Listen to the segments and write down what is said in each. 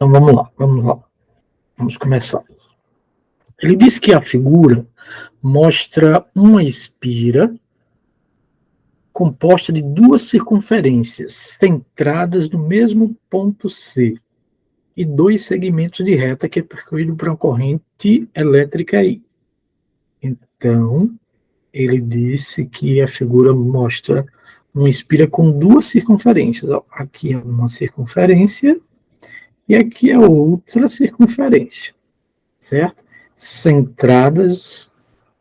Então vamos lá. Vamos começar. Ele diz que a figura mostra uma espira composta de duas circunferências centradas no mesmo ponto C e dois segmentos de reta que é percorrido por uma corrente elétrica I. Então, ele disse que a figura mostra uma espira com duas circunferências. Aqui é uma circunferência e aqui é outra circunferência, certo? Centradas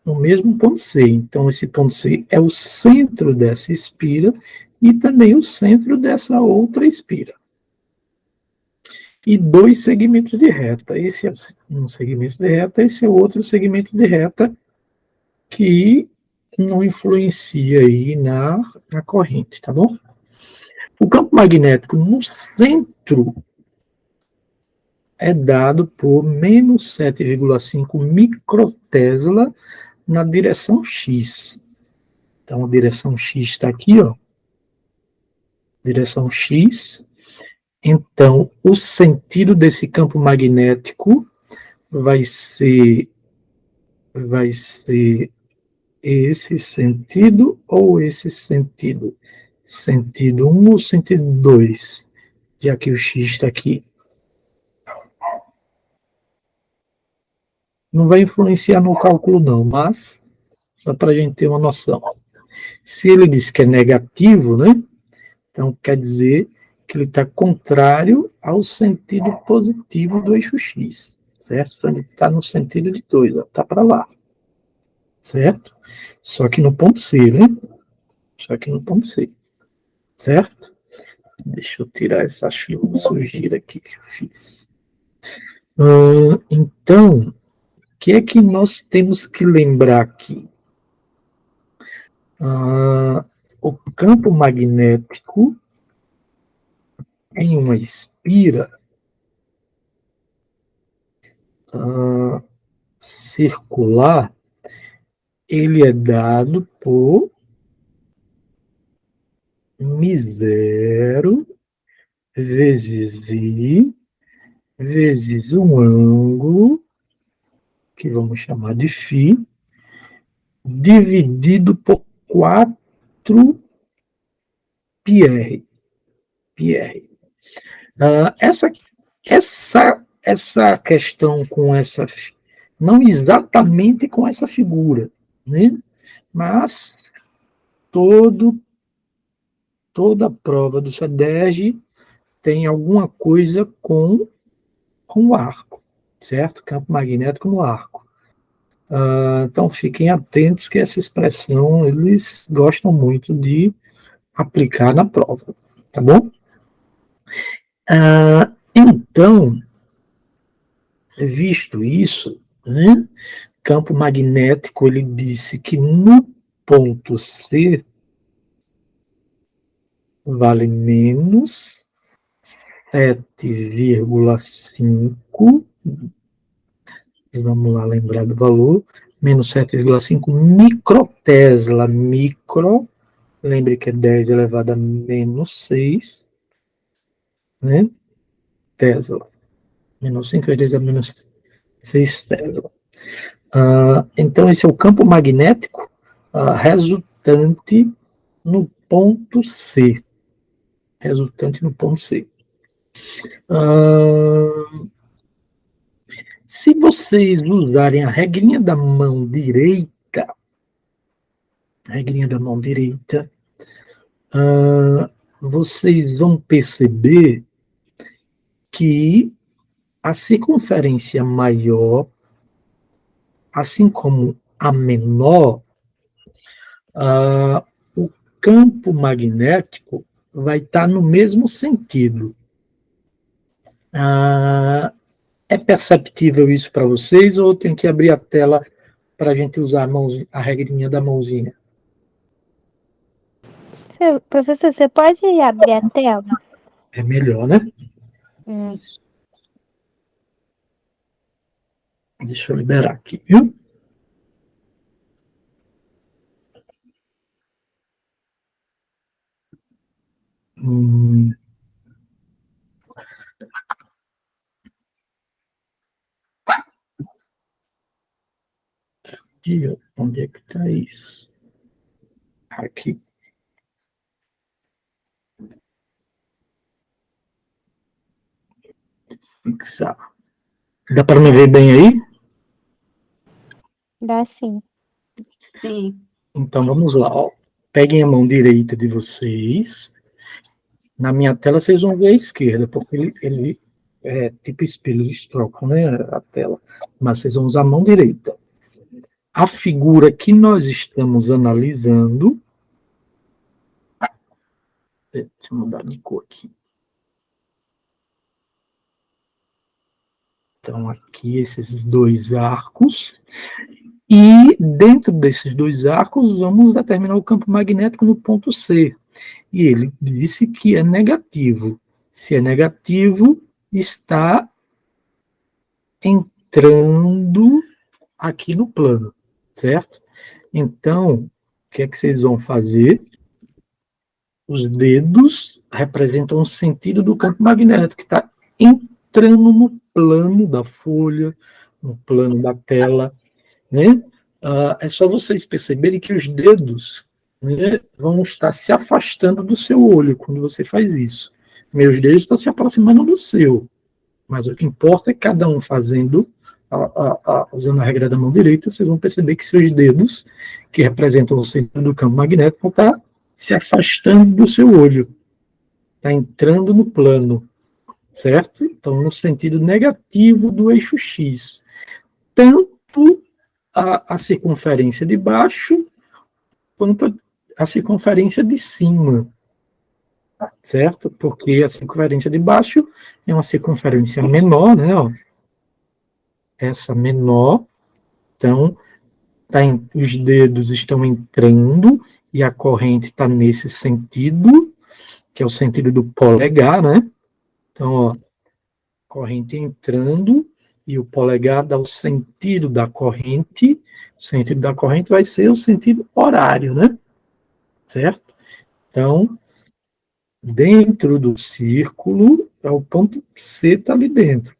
no mesmo ponto C. Então, esse ponto C é o centro dessa espira e também o centro dessa outra espira. E dois segmentos de reta. Esse é um segmento de reta, esse é outro segmento de reta que não influencia aí na corrente, tá bom? O campo magnético no centro é dado por menos 7,5 microtesla na direção X. Então, a direção X está aqui, ó. Direção X. Então, o sentido desse campo magnético vai ser esse sentido ou esse sentido? Sentido 1 ou sentido 2? Já que o X está aqui. Não vai influenciar no cálculo, não, mas só para a gente ter uma noção. Se ele diz que é negativo, né? Então quer dizer que ele está contrário ao sentido positivo do eixo X, certo? Então ele está no sentido de 2, está para lá, certo? Só que no ponto C, né? Só que no ponto C, certo? Deixa eu tirar essa sujeira aqui que eu fiz. Então, o que é que nós temos que lembrar aqui? O campo magnético em uma espira circular, ele é dado por μ0 vezes I vezes um ângulo, que vamos chamar de φ, dividido por 4 πr. Essa questão com essa, não exatamente com essa figura, né? Mas toda prova do SEDERJ tem alguma coisa com o arco, certo? Campo magnético no arco. Então fiquem atentos que essa expressão eles gostam muito de aplicar na prova, tá bom? Então, visto isso, né, campo magnético, ele disse que no ponto C vale menos 7,5, vamos lá lembrar do valor, menos 7,5 microtesla, lembre que é 10 elevado a menos 6, né, Tesla, menos 5 vezes a menos 6 Tesla. Então, esse é o campo magnético resultante no ponto C. Resultante no ponto C. Se vocês usarem a regrinha da mão direita, vocês vão perceber que a circunferência maior, assim como a menor, o campo magnético vai estar no mesmo sentido. É perceptível isso para vocês ou tem que abrir a tela para a gente usar a regrinha da mãozinha? Professor, você pode abrir a tela? É melhor, né? Isso. Deixa eu liberar aqui, viu? Onde é que está isso? Aqui. Fixar. Dá para me ver bem aí? Dá sim. Sim. Então vamos lá. Ó. Peguem a mão direita de vocês. Na minha tela vocês vão ver a esquerda, porque ele é tipo espelho, eles trocam, né, a tela. Mas vocês vão usar a mão direita. A figura que nós estamos analisando. Deixa eu mudar de cor aqui. Então, aqui esses dois arcos. E dentro desses dois arcos, vamos determinar o campo magnético no ponto C. E ele disse que é negativo. Se é negativo, está entrando aqui no plano, certo? Então, o que é que vocês vão fazer? Os dedos representam o sentido do campo magnético, que está entrando no plano da folha, no plano da tela, né? É só vocês perceberem que os dedos, né, vão estar se afastando do seu olho quando você faz isso. Meus dedos estão se aproximando do seu, mas o que importa é cada um fazendo, usando a regra da mão direita, vocês vão perceber que seus dedos, que representam o centro do campo magnético, vão estar se afastando do seu olho, está entrando no plano, certo? Então, no sentido negativo do eixo X. Tanto a circunferência de baixo quanto a circunferência de cima, certo? Porque a circunferência de baixo é uma circunferência menor, né? Ó, essa menor, então os dedos estão entrando e a corrente está nesse sentido, que é o sentido do polegar, né? Então, ó, corrente entrando e o polegar dá o sentido da corrente. O sentido da corrente vai ser o sentido horário, né? Certo? Então, dentro do círculo, é o ponto C está ali dentro,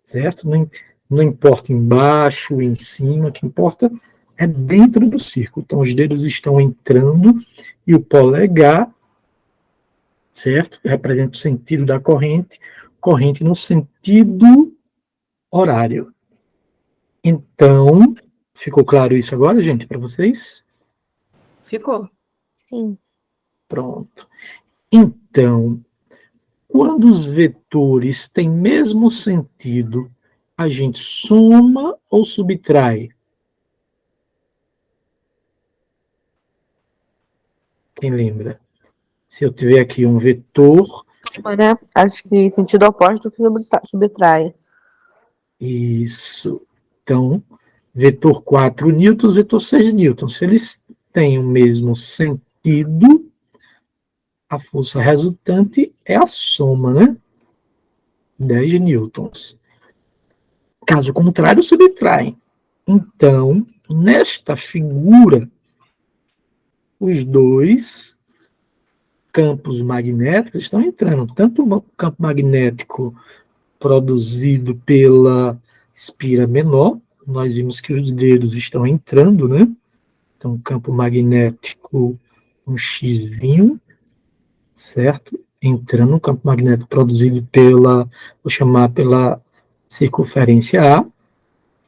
certo? Não importa embaixo, em cima, o que importa é dentro do círculo. Então, os dedos estão entrando e o polegar, certo? Representa o sentido da corrente no sentido horário. Então, ficou claro isso agora, gente, para vocês? Ficou. Sim. Pronto. Então, quando os vetores têm mesmo sentido, a gente soma ou subtrai? Quem lembra? Se eu tiver aqui um vetor. Né? Acho que sentido oposto que subtrai. Isso. Então, vetor 4 newtons, vetor 6 newtons. Se eles têm o mesmo sentido, a força resultante é a soma, né? 10 newtons. Caso contrário, subtraem. Então, nesta figura, os dois campos magnéticos estão entrando. Tanto o campo magnético produzido pela espira menor, nós vimos que os dedos estão entrando, né? Então, campo magnético, um xizinho, certo? Entrando no campo magnético produzido vou chamar pela circunferência A,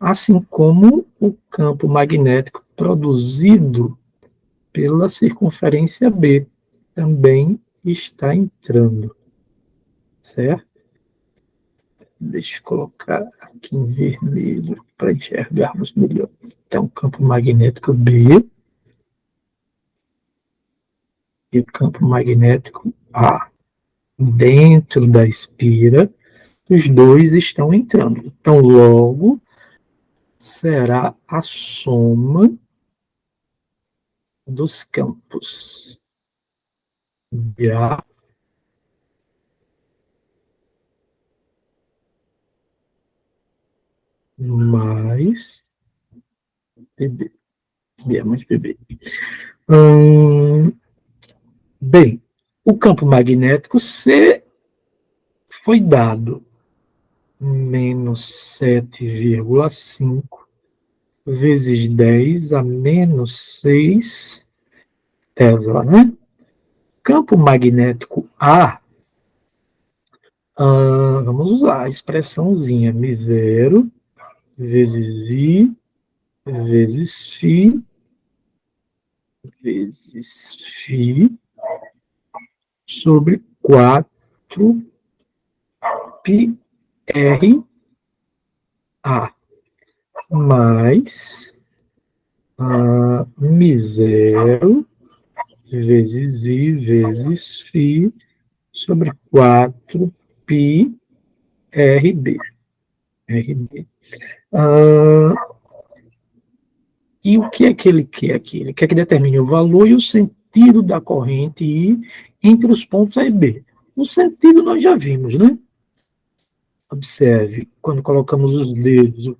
assim como o campo magnético produzido pela circunferência B também está entrando, certo? Deixa eu colocar aqui em vermelho para enxergarmos melhor. Então, campo magnético B e o campo magnético A. Dentro da espira, os dois estão entrando. Então, logo, será a soma dos campos de A mais BB. B mais BB. Bem, o campo magnético C foi dado menos 7,5 vezes 10 a menos 6 Tesla, né? Campo magnético A, vamos usar a expressãozinha μ0 vezes I vezes φ vezes φ sobre 4 pi r A mais μ0 vezes I vezes φ sobre 4 pi RB. RB. E o que é que ele quer aqui? Ele quer que determine o valor e o sentido da corrente I entre os pontos A e B. O sentido nós já vimos, né? Observe, quando colocamos os dedos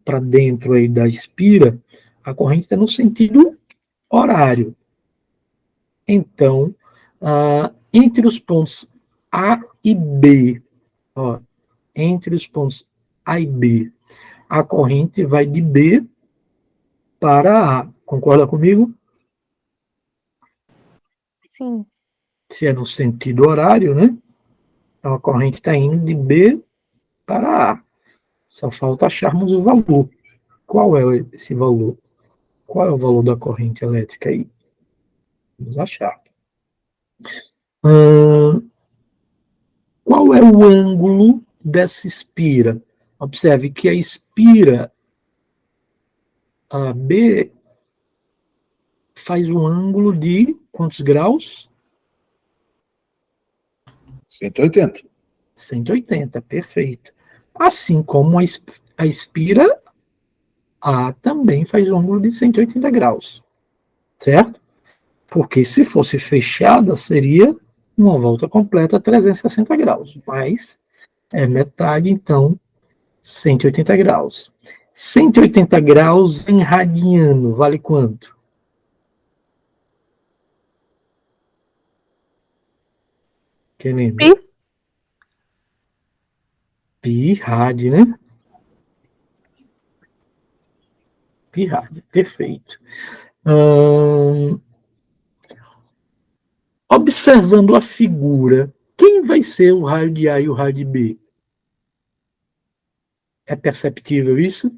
para dentro aí da espira, a corrente está no sentido horário. Então, entre os pontos A e B, entre os pontos A e B, a corrente vai de B para A. Concorda comigo? Sim. Se é no sentido horário, né? Então a corrente está indo de B para A. Só falta acharmos o valor. Qual é esse valor? Qual é o valor da corrente elétrica aí? Vamos achar. Qual é o ângulo dessa espira? Observe que a espira B faz um ângulo de quantos graus? 180. 180, perfeito. Assim como a espira A também faz um ângulo de 180 graus, certo? Porque se fosse fechada, seria uma volta completa 360 graus, mas é metade, então 180 graus. 180 graus em radiano vale quanto? Quem lembra? Pi. Pi rad, né? Pi rad, perfeito. Observando a figura, quem vai ser o raio de A e o raio de B? É perceptível isso?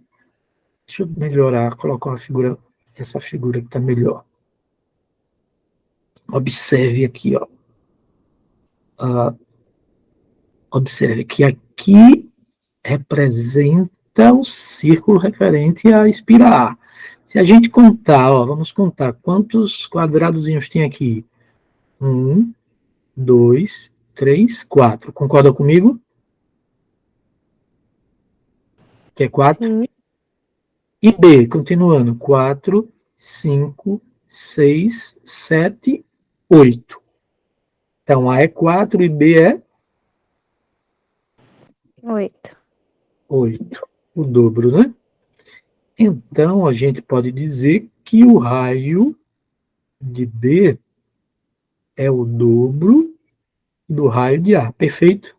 Deixa eu melhorar, colocar uma figura, essa figura que está melhor. Observe aqui, ó. Observe que aqui representa o círculo referente à espira A. Se a gente contar, ó, vamos contar quantos quadradozinhos tem aqui. 1, 2, 3, 4. Concorda comigo? Que é 4? Sim. E B, continuando. 4, 5, 6, 7, 8. Então, A é 4 e B é 8. 8. O dobro, né? Então, a gente pode dizer que o raio de B é o dobro do raio de A. Perfeito?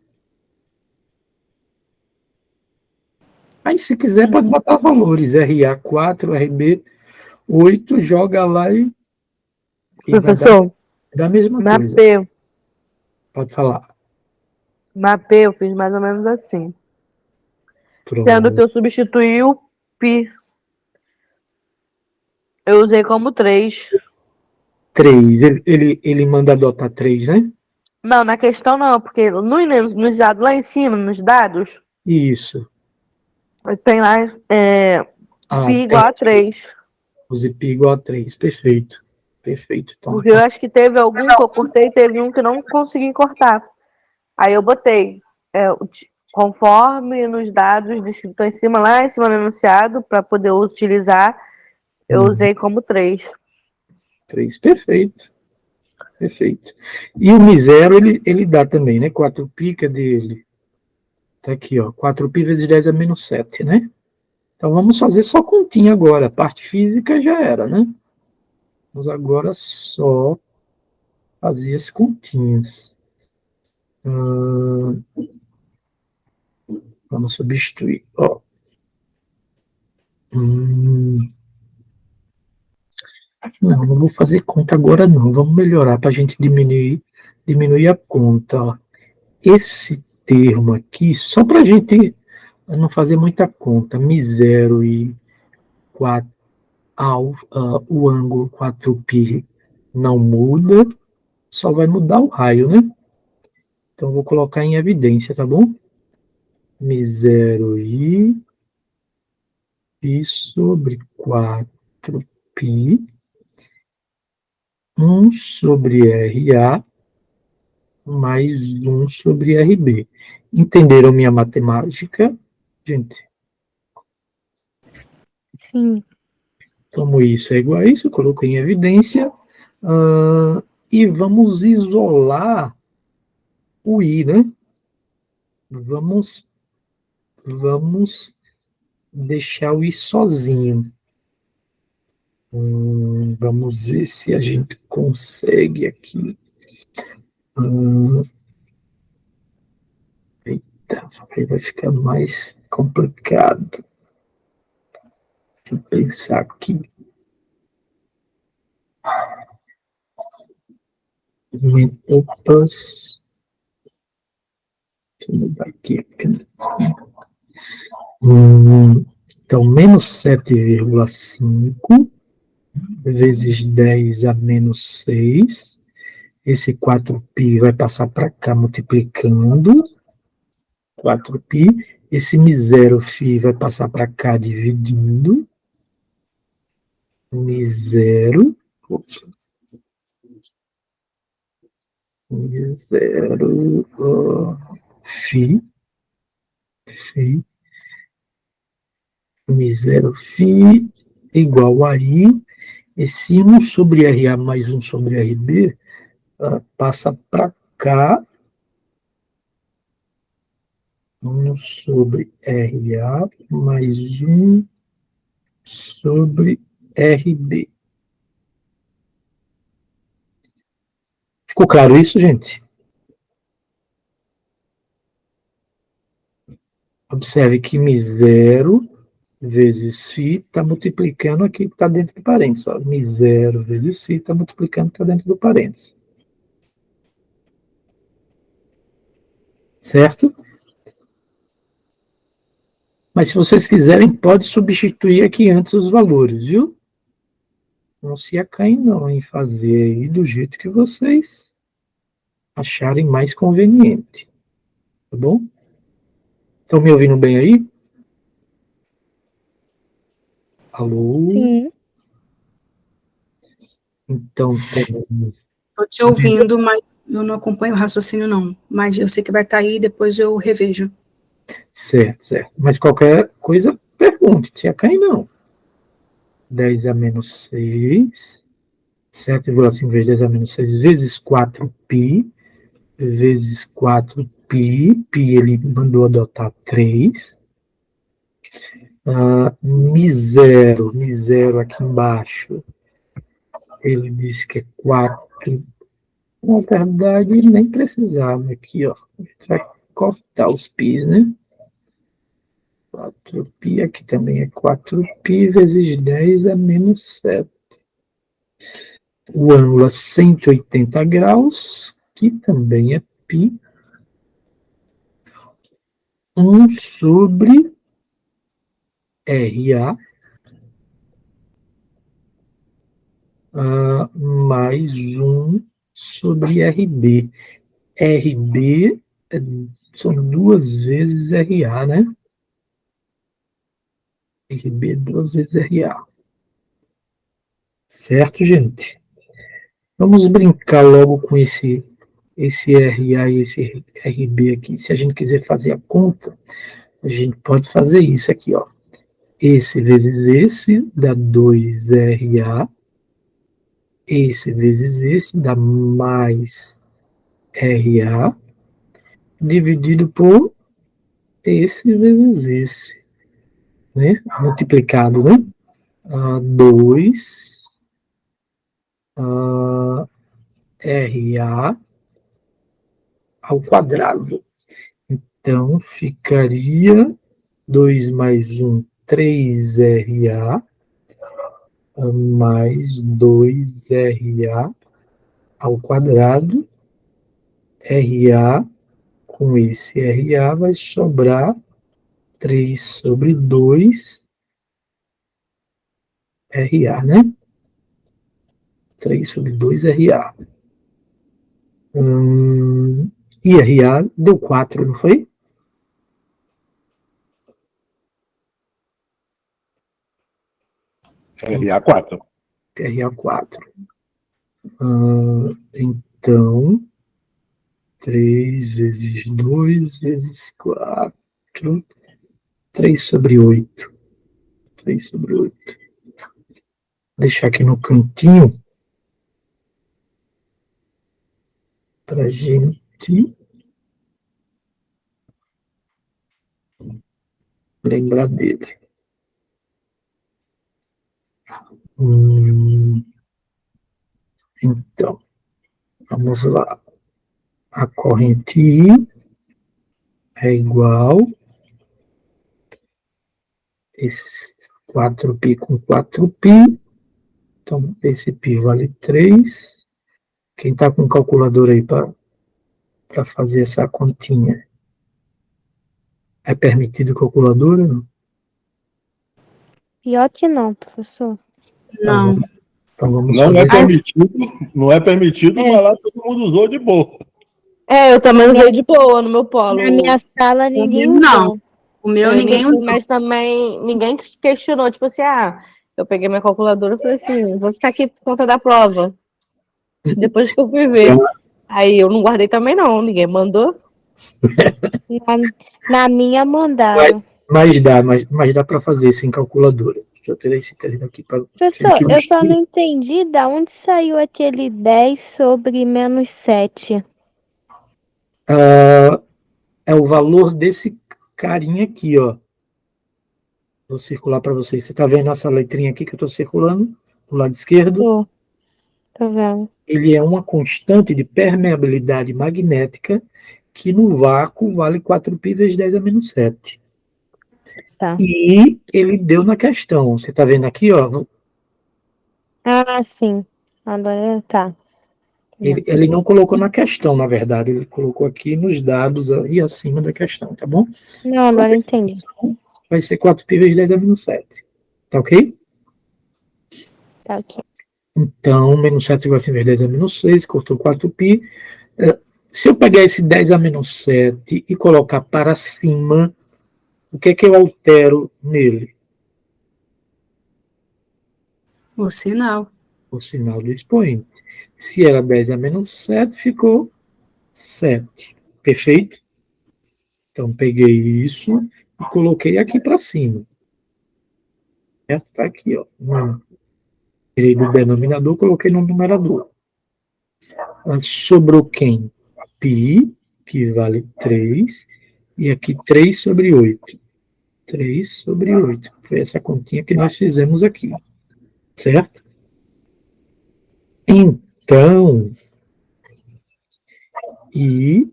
Aí, se quiser, pode botar valores. RA 4, RB 8, joga lá e vai Professor, dar a mesma na coisa. P, Pode falar. eu fiz mais ou menos assim. Sendo que Pronto. eu substituí o pi. Eu usei como 3. 3. Ele manda adotar 3, né? Não, na questão não, porque nos dados lá em cima, nos dados, Isso. tem lá pi Tem igual a 3. use pi igual a 3. Perfeito. Perfeito. Então, Porque eu acho que teve algum que eu cortei, teve um que não consegui cortar. Aí eu botei conforme nos dados descritos em cima, lá em cima no enunciado, para poder utilizar, eu usei como 3. 3. Perfeito. Perfeito. E o misero, ele dá também, né? 4π, cadê ele? Tá aqui, ó. 4π vezes 10 é menos 7, né? Então vamos fazer só continha agora. A parte física já era, né? Vamos agora só fazer as continhas. Vamos substituir. Ó. Não vou fazer conta agora não. Vamos melhorar para a gente diminuir a conta. Ó. Esse termo aqui, só para a gente não fazer muita conta, μ0 e 4, o ângulo 4π não muda, só vai mudar o raio, né? Então, vou colocar em evidência, tá bom? μ0 e π sobre 4π, 1 sobre RA, mais 1 sobre RB. Entenderam minha matemática, gente? Sim. Como isso é igual a isso, eu coloquei em evidência. E vamos isolar o I, né? Vamos deixar o I sozinho. Vamos ver se a gente consegue aqui. Eita, aí vai ficar mais complicado. Deixa eu pensar aqui. Opas. Deixa eu mudar aqui. Então, menos 7,5 vezes 10 a menos 6. Esse 4π vai passar para cá multiplicando. 4π. Esse μ0 φ vai passar para cá dividindo. μ0. μ0 φ. μ0 φ igual a I. Esse 1 sobre RA mais 1 sobre RB passa para cá. 1 sobre RA mais 1 sobre RB. Ficou claro isso, gente? Observe que μ0 vezes φ está multiplicando aqui que está dentro do parênteses. Ó. μ0 vezes φ está multiplicando que está dentro do parênteses. Certo? Mas se vocês quiserem, pode substituir aqui antes os valores, viu? Não se acaem não em fazer aí do jeito que vocês acharem mais conveniente. Tá bom? Estão me ouvindo bem aí? Alô? Sim. Então, Estou te ouvindo, mas eu não acompanho o raciocínio, não. Mas eu sei que vai estar aí, depois eu revejo. certo. Mas qualquer coisa, pergunte. Se acaem não. 10 a menos 6, 7,5 vezes 10 a menos 6, vezes 4π, vezes 4π, π ele mandou adotar 3, μ0 aqui embaixo, ele disse que é 4, na verdade ele nem precisava, aqui ó, vai cortar os π's, né? 4π, aqui também é 4π, vezes 10 é menos 7. O ângulo é 180 graus, que também é π, 1 sobre RA, mais 1 sobre RB. RB são 2 vezes RA, né? RB 2 vezes RA. Certo, gente? Vamos brincar logo com esse RA e esse RB aqui. Se a gente quiser fazer a conta, a gente pode fazer isso aqui, ó. Esse vezes esse dá 2RA. Esse vezes esse dá mais RA. Dividido por esse vezes esse. Né? Multiplicado, né? 2 RA ao quadrado. Então, ficaria 2 mais 1, 3RA, mais 2RA ao quadrado. RA com esse RA vai sobrar 3 sobre 2 RA, né? 3 sobre 2 RA. E RA deu 4, não foi? RA4. RA4. Então, 3 vezes 2 vezes 4. 3 sobre 8. 3 sobre 8. Vou deixar aqui no cantinho para gente lembrar dele. Então, vamos lá. A corrente I é igual esse 4π com 4π. Então, esse π vale 3. Quem está com calculador aí para fazer essa continha? É permitido calculadora? Não? Pior que não, professor. Não. Então vamos Não fazer. é permitido, não é permitido, mas lá todo mundo usou de boa. Eu também usei de boa no meu polo. Na minha sala ninguém Não. usou. O meu ninguém usou. Mas também ninguém questionou, tipo assim, eu peguei minha calculadora e falei assim, vou ficar aqui por conta da prova. Depois que eu fui ver. Aí eu não guardei também não, ninguém mandou. Na minha mandaram. Mas dá para fazer sem calculadora. Já terei esse treino aqui para. Professor, eu só não entendi da onde saiu aquele 10 sobre menos 7. É o valor desse carinha aqui, ó. Vou circular para vocês. Você está vendo essa letrinha aqui que eu estou circulando? Do lado esquerdo? Tô vendo. Ele é uma constante de permeabilidade magnética que no vácuo vale 4π vezes 10 a menos 7. Tá. E ele deu na questão. Você está vendo aqui, ó? Sim. Agora tá. Ele não colocou na questão, na verdade. Ele colocou aqui nos dados e acima da questão, tá bom? Não, agora entendi. Vai ser 4π vezes 10 a menos 7. Tá ok? Tá ok. Então, menos 7 igual a 5 vezes 10 a menos 6, cortou 4π. Se eu pegar esse 10 a menos 7 e colocar para cima, o que é que eu altero nele? O sinal. O sinal do expoente. Se era 10 a menos 7, ficou 7. Perfeito? Então, peguei isso e coloquei aqui para cima. Está aqui, ó. Tirei do denominador, coloquei no numerador. Sobrou quem? Π, que vale 3, e aqui 3 sobre 8. 3 sobre 8. Foi essa continha que nós fizemos aqui. Certo? Então, I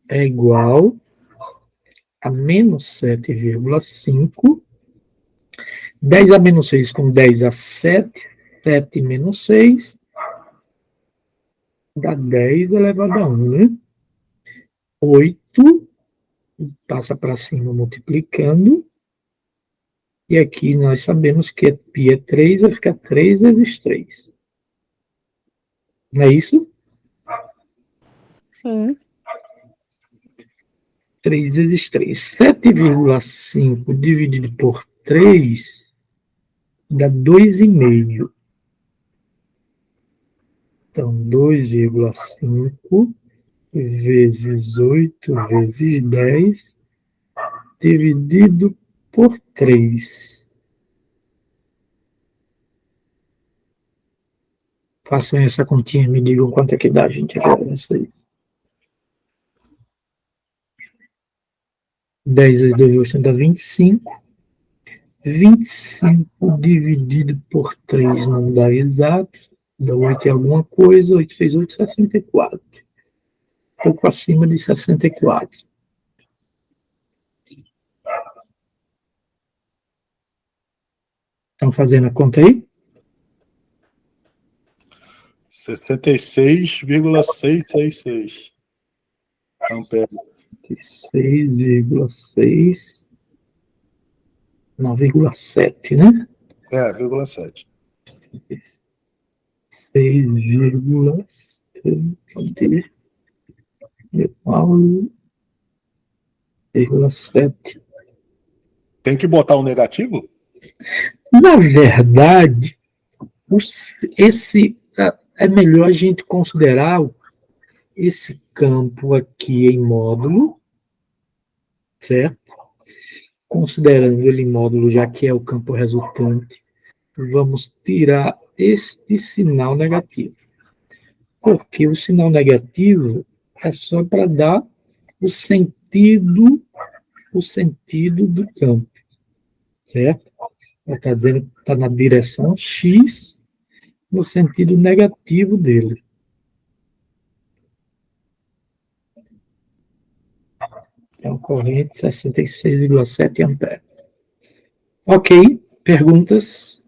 é igual a menos 7,5. 10 a menos 6 com 10 a 7. 7 menos 6 dá 10 elevado a 1, né? 8 passa para cima multiplicando. E aqui nós sabemos que π é 3, vai ficar 3 vezes 3. Não é isso? Sim. 3 vezes 3. 7,5 dividido por 3 dá 2,5. Então, 2,5 vezes 8 vezes 10 dividido por 3. Façam essa continha e me digam quanto é que dá, gente, agora nessa aí. 10 vezes 2 dá 25. 25 dividido por 3 não dá exato. Dá 8 e alguma coisa. 8 vezes 8, 64. Um pouco acima de 64. Estão fazendo a conta aí? 66,666 amperes. 6,6, 9,7, né? 0,7. 6,7. Tem que botar um negativo? Na verdade, é melhor a gente considerar esse campo aqui em módulo, certo? Considerando ele em módulo, já que é o campo resultante, vamos tirar este sinal negativo. Porque o sinal negativo é só para dar o sentido do campo, certo? Está dizendo que está na direção X, no sentido negativo dele. Então, corrente 66,7 amperes. Ok, perguntas?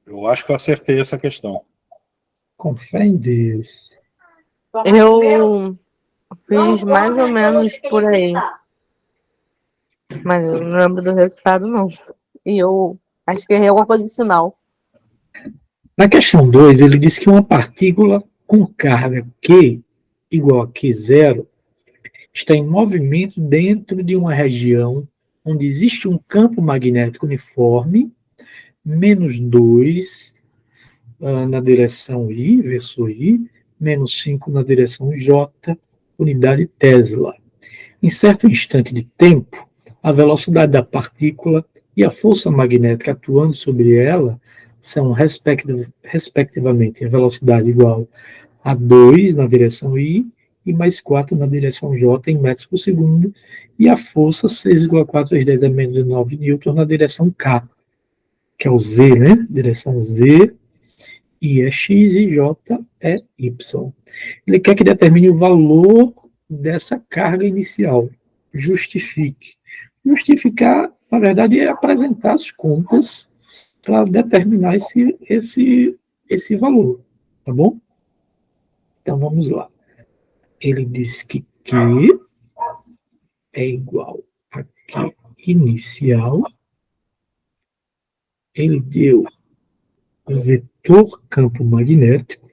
Eu acho que eu acertei essa questão. Com fé em Deus. Eu fiz mais ou menos por aí. Mas eu não lembro do resultado, não. E eu acho que errei alguma coisa de sinal. Na questão 2, ele diz que uma partícula com carga Q igual a Q0 está em movimento dentro de uma região onde existe um campo magnético uniforme, menos 2 na direção I, versor I, menos 5 na direção J, unidade Tesla. Em certo instante de tempo, a velocidade da partícula e a força magnética atuando sobre ela são, respectivamente, a velocidade igual a 2 na direção I e mais 4 na direção J em metros por segundo, e a força 6,4 vezes 10 a menos 9 newton na direção K, que é o Z, né? Direção Z, I é X e J é Y. Ele quer que determine o valor dessa carga inicial. Justifique. Justificar, na verdade, é apresentar as contas para determinar esse valor, tá bom? Então, vamos lá. Ele disse que Q é igual a Q inicial. Ele deu o vetor campo magnético,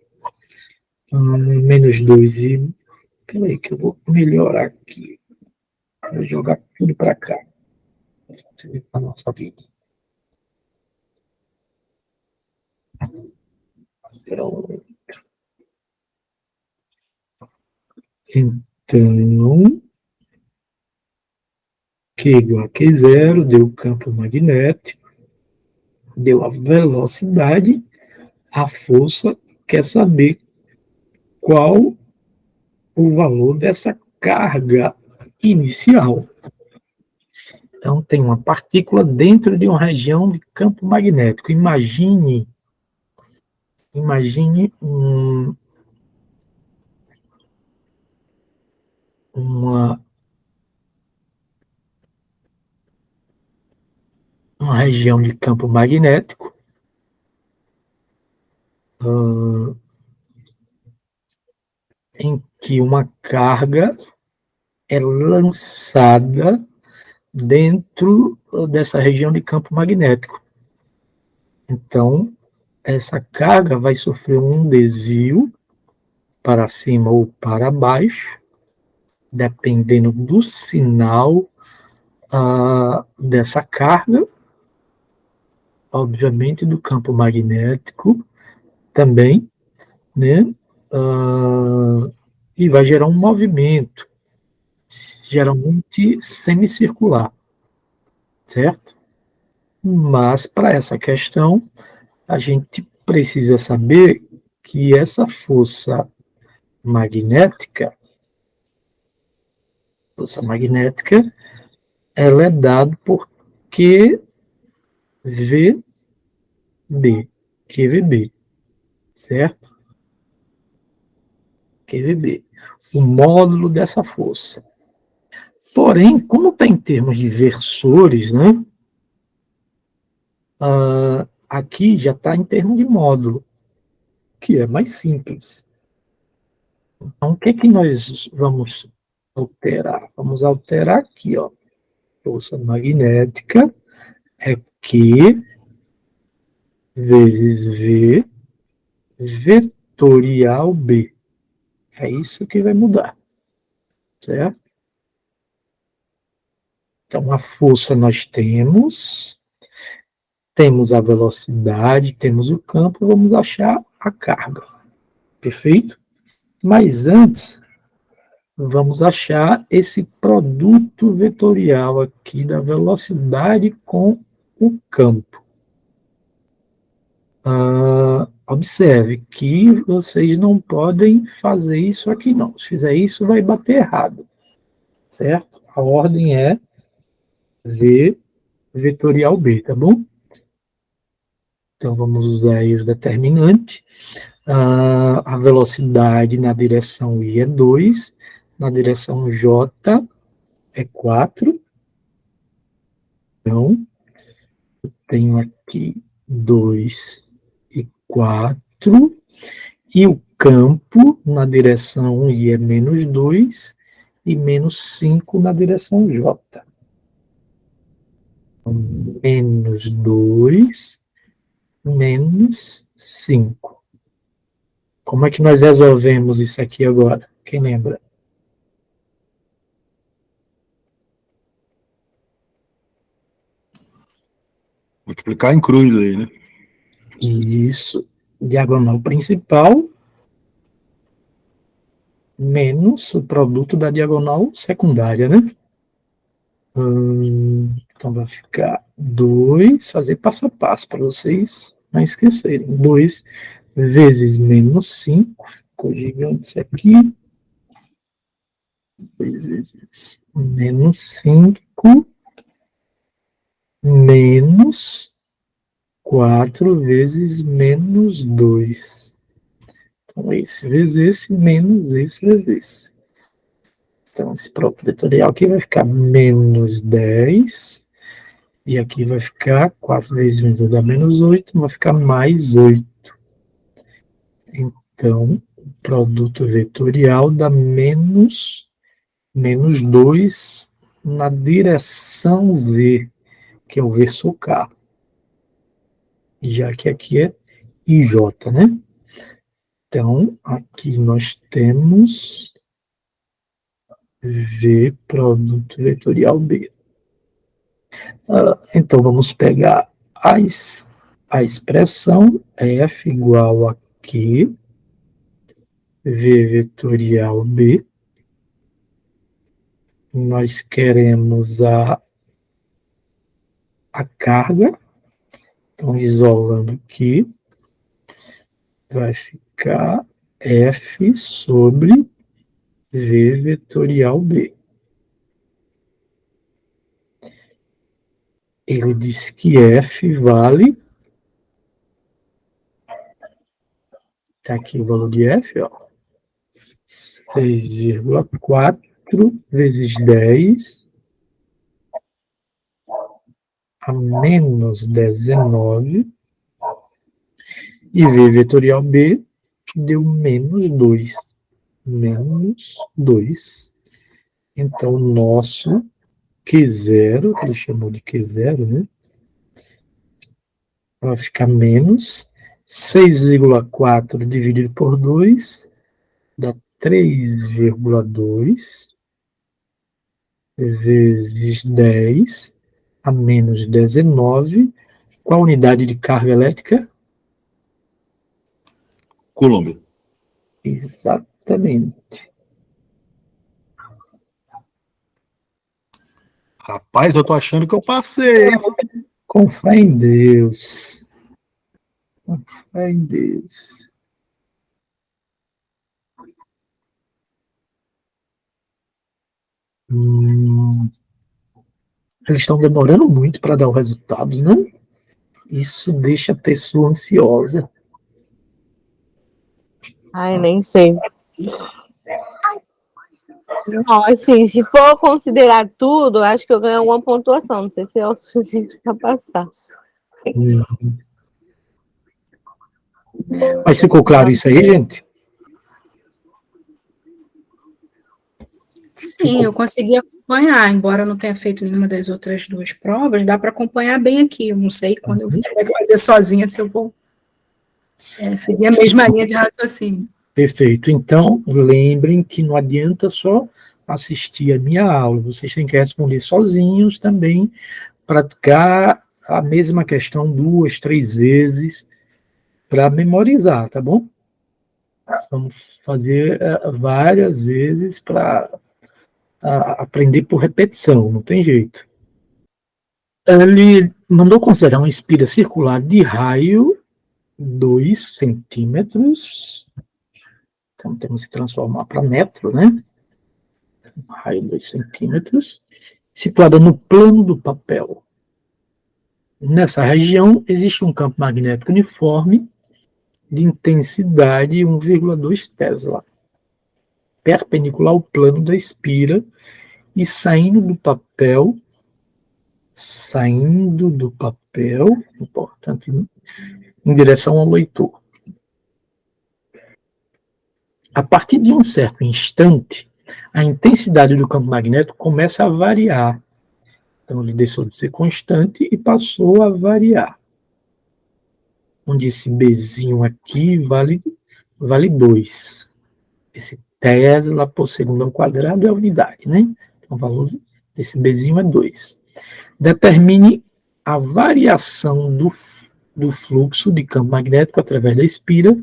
menos 2 e... Peraí que eu vou melhorar aqui. Vou jogar tudo para cá. A nossa vida. Então, Q igual a Q0, deu o campo magnético, deu a velocidade, a força, quer saber qual o valor dessa carga inicial. Então, tem uma partícula dentro de uma região de campo magnético. Imagine uma região de campo magnético em que uma carga é lançada dentro dessa região de campo magnético. Então, essa carga vai sofrer um desvio para cima ou para baixo, dependendo do sinal dessa carga, obviamente do campo magnético também, né? E vai gerar um movimento, geralmente semicircular, certo? Mas para essa questão, a gente precisa saber que essa força magnética, ela é dada por QVB, certo? QVB, o módulo dessa força. Porém, como está em termos de versores, né? Aqui já está em termos de módulo. que é mais simples. Então, o que nós vamos alterar? Vamos alterar aqui, ó. Força magnética é Q vezes V vetorial B. É isso que vai mudar, certo? Então, a força nós temos a velocidade, temos o campo, vamos achar a carga, perfeito? Mas antes, vamos achar esse produto vetorial aqui da velocidade com o campo. Observe que vocês não podem fazer isso aqui não. Se fizer isso, vai bater errado, certo? A ordem é V vetorial B, tá bom? Então, vamos usar aí os determinantes. A velocidade na direção I é 2, na direção J é 4. Então, eu tenho aqui 2 e 4. E o campo na direção I é menos 2 e menos 5 na direção J. Então, menos 2, menos 5. Como é que nós resolvemos isso aqui agora? Quem lembra? Multiplicar em cruz aí, né? Isso. Diagonal principal menos o produto da diagonal secundária, né? Então vai ficar 2, fazer passo a passo para vocês não esquecerem. 2 vezes menos 5, ficou gigante isso aqui. 2 vezes menos 5, menos 4 vezes menos 2. Então, esse vezes esse, menos esse vezes esse. Então, esse produto vetorial aqui vai ficar menos 10. E aqui vai ficar 4 vezes menos 2 dá menos 8, vai ficar mais 8. Então, o produto vetorial dá menos 2 na direção Z, que é o verso K. Já que aqui é IJ, né? Então, aqui nós temos V produto vetorial B. Então, vamos pegar a expressão F igual a Q, V vetorial B. Nós queremos a carga. Então, isolando aqui, vai ficar F sobre V vetorial B. Ele diz que F vale, está aqui o valor de F, ó, 6,4 vezes 10 a menos 19, e V vetorial B deu menos 2. Menos 2. Então, o nosso Q0, que ele chamou de Q0, né? Vai ficar menos 6,4 dividido por 2 dá 3,2 vezes 10 a menos 19. Qual a unidade de carga elétrica? Coulomb. Exatamente. Rapaz, eu tô achando que eu passei. Com fé em Deus. Com fé em Deus. Eles estão demorando muito para dar o resultado, não? Isso deixa a pessoa ansiosa. Ai, nem sei. Não, assim, se for considerar tudo, acho que eu ganho alguma pontuação. Não sei se é o suficiente para passar. Mas ficou claro isso aí, gente? Sim, eu consegui acompanhar, embora eu não tenha feito nenhuma das outras duas provas, dá para acompanhar bem aqui. Eu não sei quando eu tiver que fazer sozinha se eu vou seguir a mesma linha de raciocínio. Perfeito. Então, lembrem que não adianta só assistir a minha aula, vocês têm que responder sozinhos também, praticar a mesma questão 2, 3 vezes para memorizar, tá bom? Vamos fazer várias vezes para aprender por repetição, não tem jeito. Ele mandou considerar uma espira circular de raio 2 centímetros. Então, temos que transformar para metro, né? Um raio 2 centímetros, situada no plano do papel. Nessa região, existe um campo magnético uniforme de intensidade 1,2 Tesla, perpendicular ao plano da espira e saindo do papel, importante, em direção ao leitor. A partir de um certo instante, a intensidade do campo magnético começa a variar. Então, ele deixou de ser constante e passou a variar. Onde esse Bzinho aqui vale 2. Esse Tesla por segundo ao quadrado é a unidade, né? Então, o valor desse Bzinho é 2. Determine a variação do fluxo de campo magnético através da espira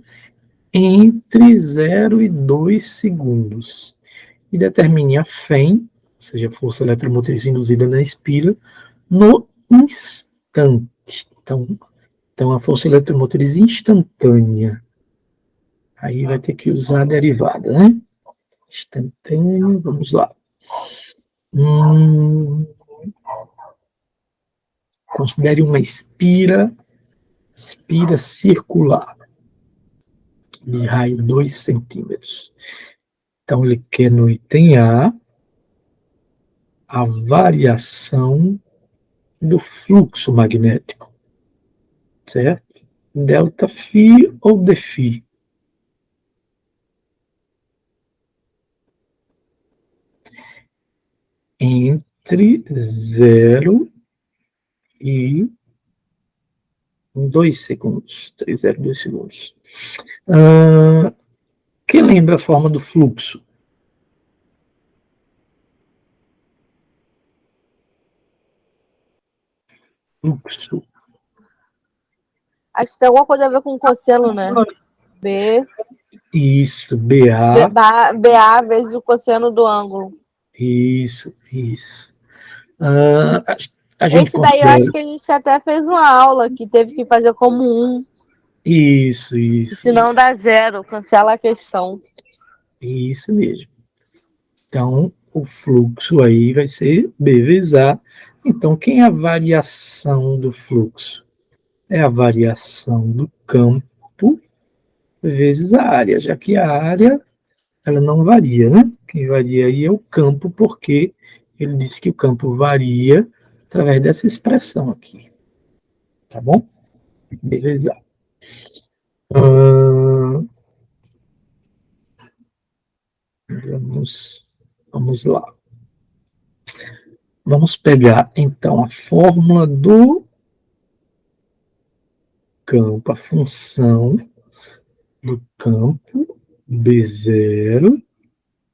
entre 0 e 2 segundos. E determine a FEM, ou seja, a força eletromotriz induzida na espira, no instante. Então, a força eletromotriz instantânea. Aí vai ter que usar a derivada, né? Instantânea, vamos lá. Considere uma espira circular de raio 2 centímetros. Então, ele quer no item A a variação do fluxo magnético, certo? Delta φ ou dφ? Entre 0 e 2 segundos. 3, 0, 2 segundos. Quem lembra a forma do fluxo? Fluxo. Acho que tem alguma coisa a ver com cosseno, né? B. Isso, BA. BA vezes o cosseno do ângulo. Isso. A gente Esse daí eu acho que a gente até fez uma aula que teve que fazer como 1. Isso. Senão dá 0, cancela a questão. Isso mesmo. Então, o fluxo aí vai ser B vezes A. Então, quem é a variação do fluxo? É a variação do campo vezes a área, já que a área ela não varia, né? Quem varia aí é o campo, porque ele disse que o campo varia através dessa expressão aqui. Tá bom? B vezes A. Vamos lá. Vamos pegar, então, a fórmula do campo, a função do campo, B0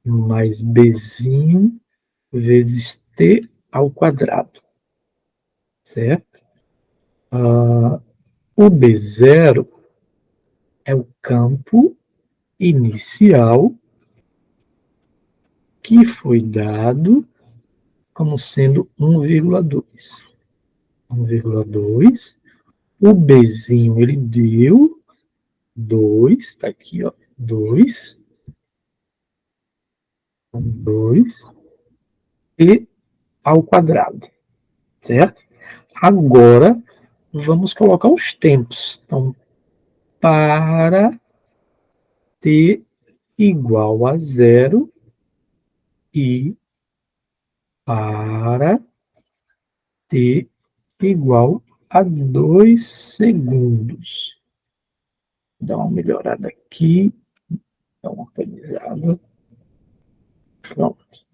mais Bzinho vezes T ao quadrado, certo? O B0 é o campo inicial que foi dado como sendo 1,2. 1,2. O Bzinho ele deu 2, está aqui, ó, 2. 2 e ao quadrado, certo? Agora, vamos colocar os tempos. Então, para t igual a 0 e para t igual a 2 segundos. Dá uma melhorada aqui. Dá uma organizada. Pronto.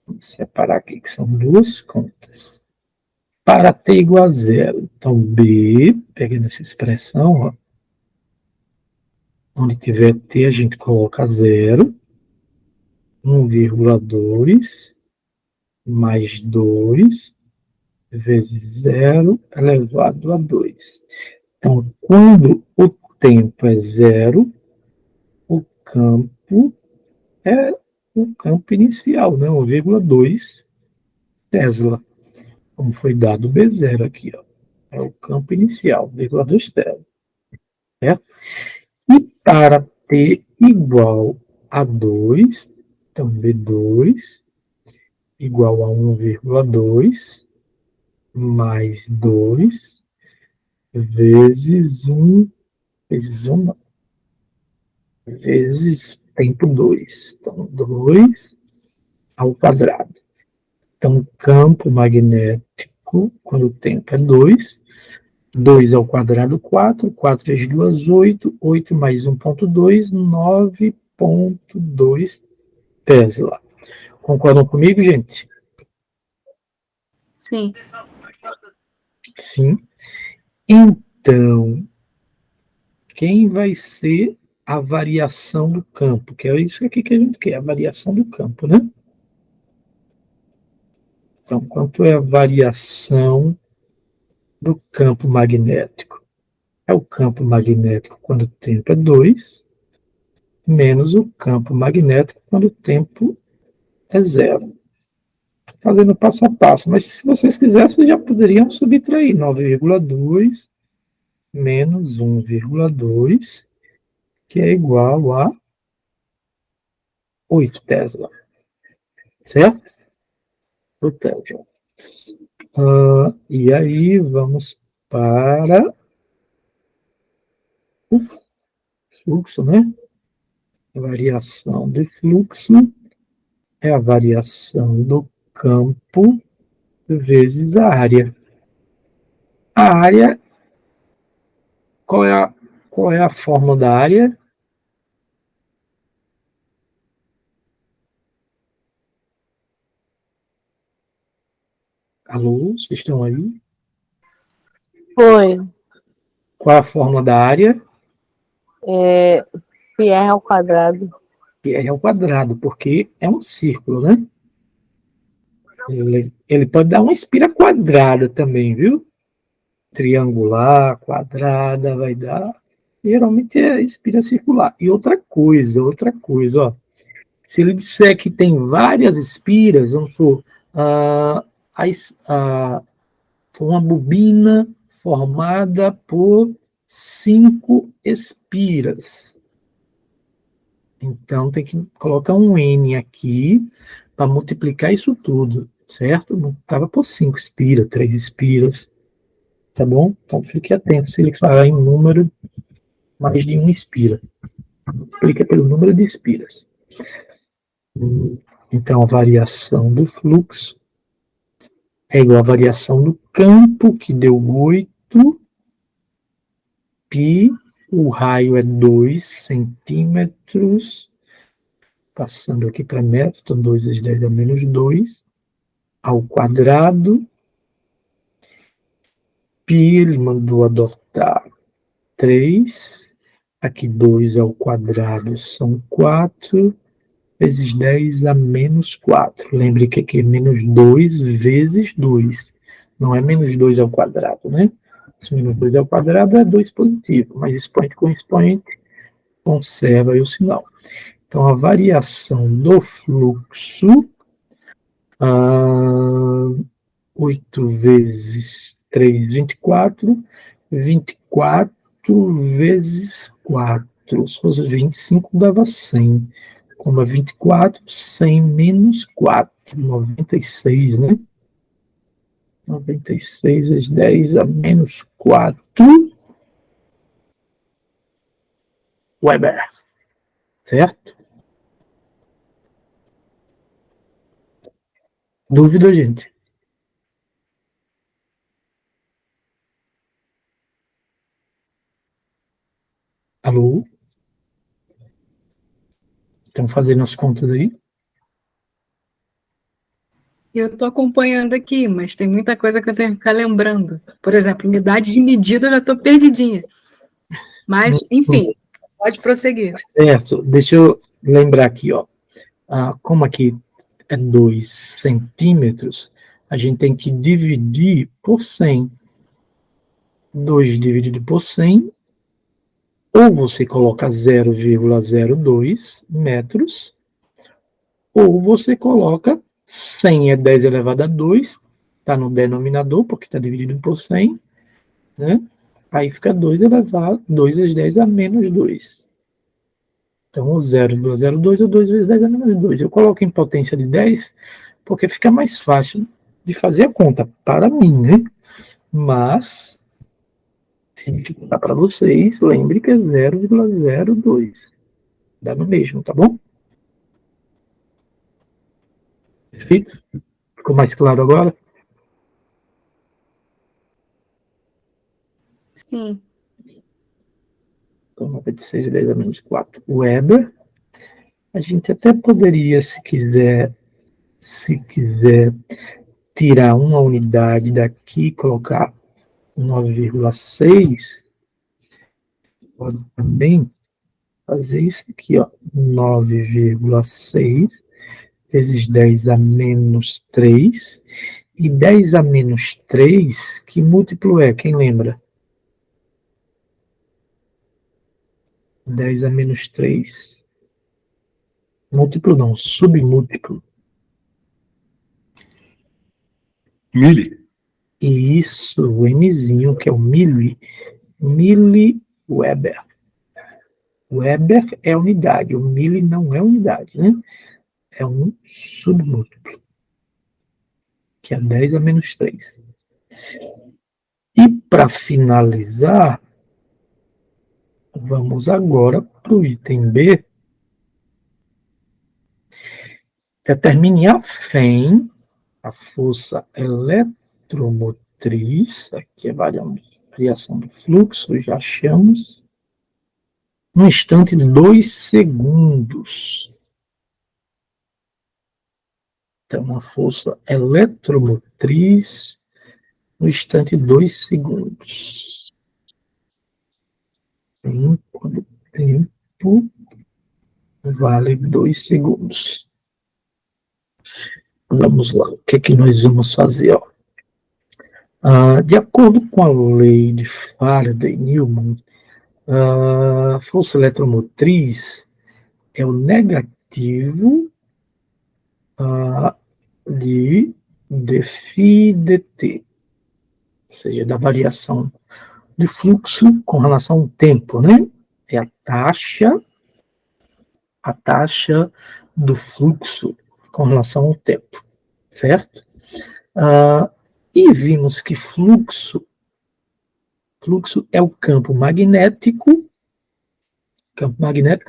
Vamos separar aqui, que são duas contas. Para t igual a zero. Então, B, pegando essa expressão, ó, onde tiver t, a gente coloca zero. 1,2 mais 2 vezes zero elevado a 2. Então, quando o tempo é zero, o campo é o campo inicial, né? 1,2 Tesla, como foi dado B0 aqui, ó. É o campo inicial, 1,2 Tesla. Certo? E para t igual a 2, então B2 igual a 1,2 mais 2 vezes 1 vezes 1 vezes tempo 2. Então, 2 ao quadrado. Então, campo magnético, quando o tempo é 2, 2 ao quadrado, 4, 4 vezes 2, 8, 8 mais 1,2, 9,2 Tesla. Concordam comigo, gente? Sim. Sim. Então, quem vai ser a variação do campo? Que é isso aqui que a gente quer, a variação do campo, né? Então, quanto é a variação do campo magnético? É o campo magnético quando o tempo é 2, menos o campo magnético quando o tempo é zero. Fazendo passo a passo, mas se vocês quisessem, já poderiam subtrair 9,2 menos 1,2, que é igual a 8 Tesla. Certo? O Tesla. E aí vamos para o fluxo, né? A variação do fluxo é a variação do campo vezes a área. A área, qual é a fórmula da área? Alô, vocês estão aí? Foi. Qual é a fórmula da área? Pi r ao quadrado. Que é ao quadrado, porque é um círculo, né? Ele pode dar uma espira quadrada também, viu? Triangular, quadrada, vai dar. Geralmente é espira circular. E outra coisa, ó. Se ele disser que tem várias espiras, vamos supor, ah, uma bobina formada por 5 espiras. Então, tem que colocar um N aqui para multiplicar isso tudo, certo? Multiplicava por 5 espiras, 3 espiras, tá bom? Então, fique atento se ele falar em número mais de uma espira. Multiplica pelo número de espiras. Então, a variação do fluxo é igual à variação do campo, que deu 8, π, o raio é 2 centímetros, passando aqui para metro, então 2 vezes 10 é menos 2, ao quadrado. Π, ele mandou adotar 3, aqui 2 ao quadrado são 4, vezes 10 a menos 4. Lembre que aqui é menos 2 vezes 2, não é menos 2 ao quadrado, né? Se menos 2 ao quadrado é 2 positivo, mas expoente com expoente conserva aí o sinal. Então, a variação do fluxo, 8 vezes 3, 24, 24 vezes 4, se fosse 25 dava 100, como é 24, 100 menos 4, 96, né? 96 vezes 10 a menos 4 Weber, certo? Dúvida, gente? Alô? Estão fazendo as contas aí? Eu estou acompanhando aqui, mas tem muita coisa que eu tenho que ficar lembrando. Por exemplo, unidade de medida eu já estou perdidinha. Mas, enfim, pode prosseguir. Certo. Deixa eu lembrar aqui, ó. Como aqui é 2 centímetros, a gente tem que dividir por 100. 2 dividido por 100, ou você coloca 0,02 metros, ou você coloca 100 é 10 elevado a 2, está no denominador, porque está dividido por 100, né? Aí fica 2 elevado, 2 vezes 10 a menos 2. Então, o 0,02 ou 2 vezes 10 a menos 2. Eu coloco em potência de 10, porque fica mais fácil de fazer a conta para mim, né? Mas, se dificultar para vocês, lembre que é 0,02. Dá no mesmo, tá bom? Perfeito? Ficou mais claro agora? Sim. Então, 96 10 a menos 4 Weber. A gente até poderia, se quiser tirar uma unidade daqui, colocar 9,6, pode também fazer isso aqui, ó, 9,6 vezes 10 a menos 3, e 10 a menos 3, que múltiplo é? Quem lembra? 10 a menos 3. Múltiplo não, submúltiplo. Mili. E isso, o Mzinho, que é o Weber. Weber é unidade, o milli não é unidade, né? É um submúltiplo, que é 10 a menos 3. E para finalizar, vamos agora para o item B. Determine a FEM, a força eletromotriz, aqui é variação do fluxo, já achamos, no instante de 2 segundos. Então, a força eletromotriz no instante de 2 segundos. Tempo vale 2 segundos. Vamos lá, o que é que nós vamos fazer? Ó? De acordo com a lei de Faraday-Newman, a força eletromotriz é o negativo de dφ dt, ou seja, da variação de fluxo com relação ao tempo, né? É a taxa do fluxo com relação ao tempo, certo? E vimos que fluxo é o campo magnético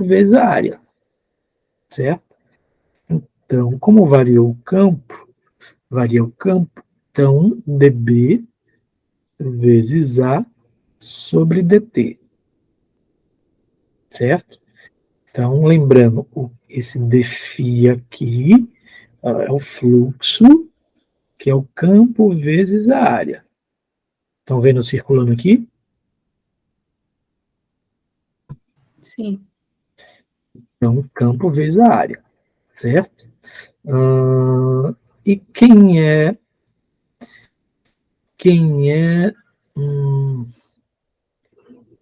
vezes a área, certo? Então, como varia o campo, então dB vezes A sobre dt, certo? Então, lembrando, esse dφ aqui é o fluxo, que é o campo vezes a área. Estão vendo circulando aqui? Sim. Então, campo vezes a área, certo? E quem é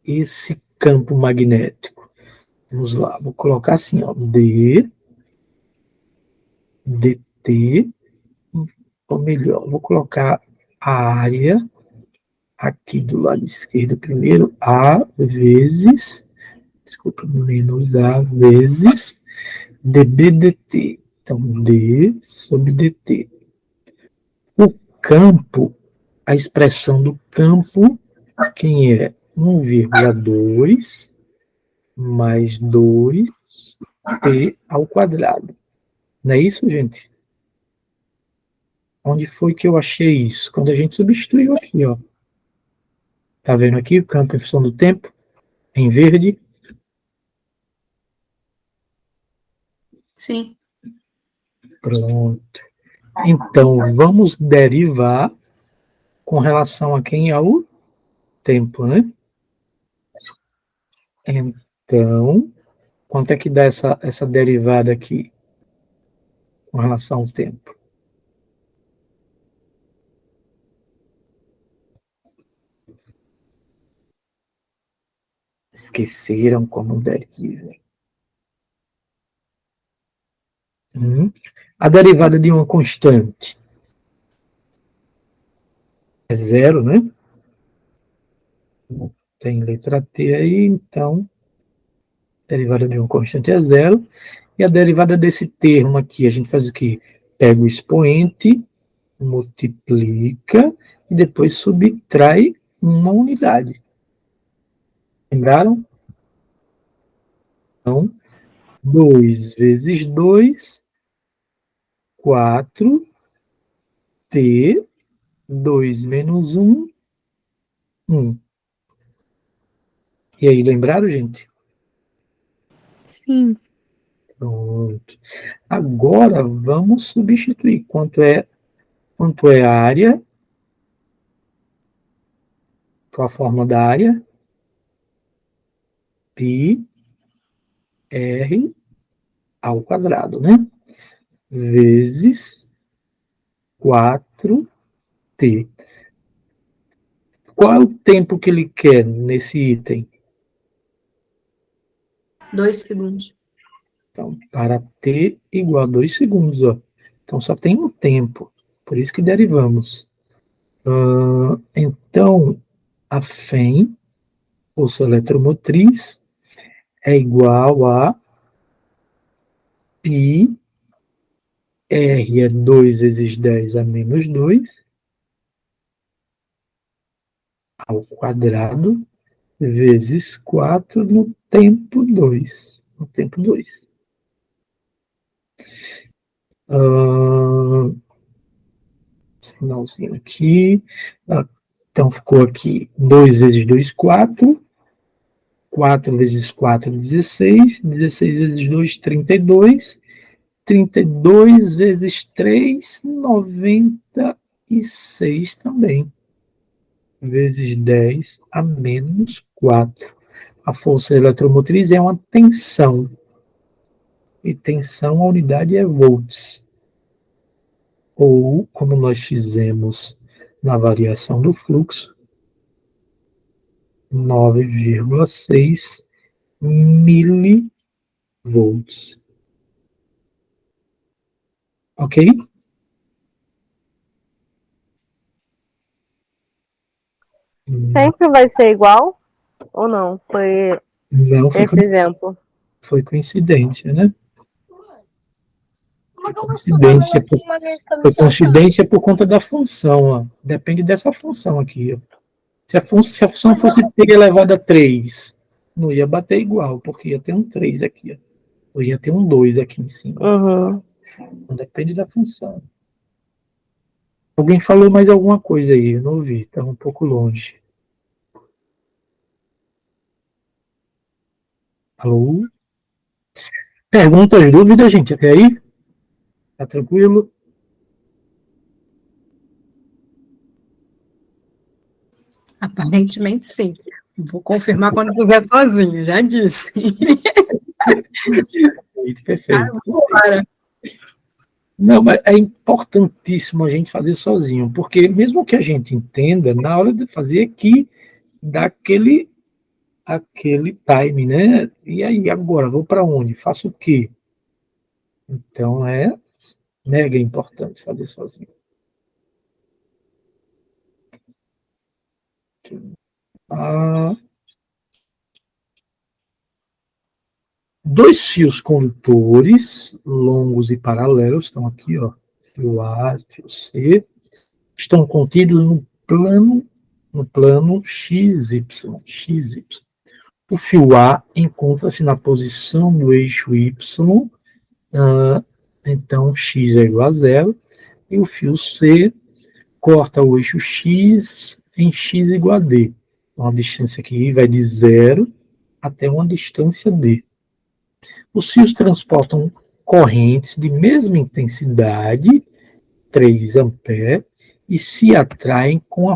esse campo magnético? Vamos lá, vou colocar assim, ó, dt, ou melhor, vou colocar a área aqui do lado esquerdo primeiro, A vezes, menos A vezes dB dt. Então, d sobre dt. O campo, a expressão do campo, quem é? 1,2 mais 2t ao quadrado. Não é isso, gente? Onde foi que eu achei isso? Quando a gente substituiu aqui, ó. Tá vendo aqui o campo em função do tempo? Em verde. Sim. Pronto. Então, vamos derivar com relação a quem? Ao tempo, né? Então, quanto é que dá essa derivada aqui com relação ao tempo? Esqueceram como deriva. A derivada de uma constante é zero, né? Tem letra T aí, então, a derivada de uma constante é zero. E a derivada desse termo aqui, a gente faz o quê? Pega o expoente, multiplica e depois subtrai uma unidade. Lembraram? Então, 2 vezes 2, 4, T, 2 menos 1, 1. E aí, lembraram, gente? Sim. Pronto. Agora, vamos substituir. Quanto é a área? Qual a forma da área? Pi R ao quadrado, né? Vezes 4T. Qual é o tempo que ele quer nesse item? 2 segundos. Então, para T igual a 2 segundos, ó. Então, só tem um tempo. Por isso que derivamos. Então, a FEM, força eletromotriz, é igual a π, R é 2 vezes 10 a menos 2, ao quadrado, vezes 4 no tempo 2. No tempo 2. Sinalzinho aqui. Então, ficou aqui 2 vezes 2, 4. 4 vezes 4, 16. 16 vezes 2, 32. 32 vezes 3, 96 também. Vezes 10 a menos 4. A força eletromotriz é uma tensão. E tensão, a unidade é volts. Ou, como nós fizemos na variação do fluxo, 9,6 milivolts. Ok? Sempre vai ser igual? Ou não? Foi Não, esse exemplo. foi coincidência, né? Foi coincidência por conta da função. Ó. Depende dessa função aqui. Ó. Se a função fosse ter elevado a 3, não ia bater igual, porque ia ter um 3 aqui. Ó. Ou ia ter um 2 aqui em cima. Uhum. Então, depende da função. Alguém falou mais alguma coisa aí? Eu não ouvi, estava um pouco longe. Alô? Perguntas, dúvidas, gente? Até aí? Tá tranquilo? Aparentemente, sim. Vou confirmar quando fizer sozinho, já disse. Perfeito. Agora. Não, mas é importantíssimo a gente fazer sozinho, porque mesmo que a gente entenda, na hora de fazer aqui, dá aquele time, né? E aí, agora, vou para onde? Faço o quê? Então, é mega importante fazer sozinho. Dois fios condutores, longos e paralelos, estão aqui, ó, fio A, fio C, estão contidos no plano XY. O fio A encontra-se na posição do eixo Y, então x é igual a zero, e o fio C corta o eixo X em x igual a D. Então, a distância aqui vai de 0 até uma distância D. Os fios transportam correntes de mesma intensidade, 3 amperes, e se atraem com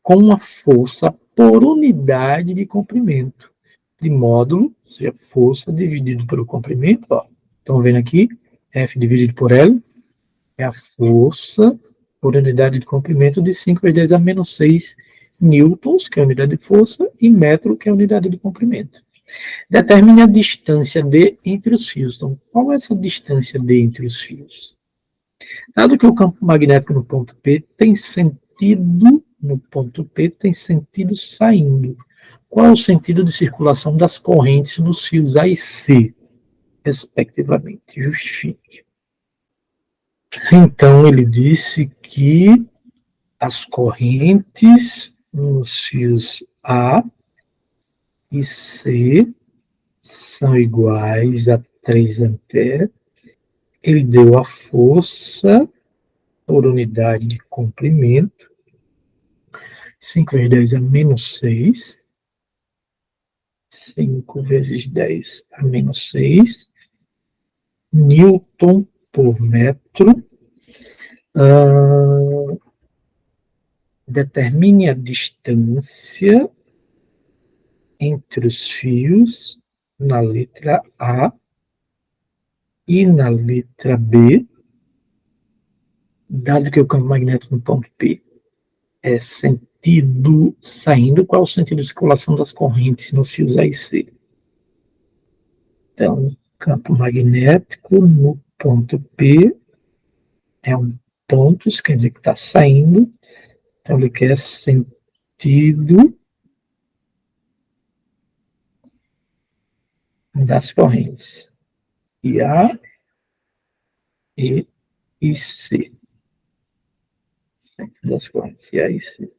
uma força por unidade de comprimento, de módulo, ou seja, força dividido pelo comprimento. Ó. Estão vendo aqui? F dividido por L é a força por unidade de comprimento de 5 vezes 10 a menos 6 newtons, que é a unidade de força, e metro, que é a unidade de comprimento. Determine a distância D entre os fios. Então, qual é essa distância D entre os fios? Dado que o campo magnético no ponto P tem sentido, saindo. Qual é o sentido de circulação das correntes nos fios A e C, respectivamente? Justifique. Então, ele disse que as correntes nos fios A e C são iguais a 3 amperes. Ele deu a força por unidade de comprimento, 5 vezes 10 a menos 6. 5 vezes 10 a menos 6. Newton por metro. Determine a distância entre os fios na letra A e na letra B, dado que o campo magnético no ponto P é sentido saindo, qual é o sentido de circulação das correntes nos fios A e C? Então, campo magnético no ponto P é um ponto, isso quer dizer que está saindo, então ele quer sentido das correntes. E A e C. Sentido das correntes A e C.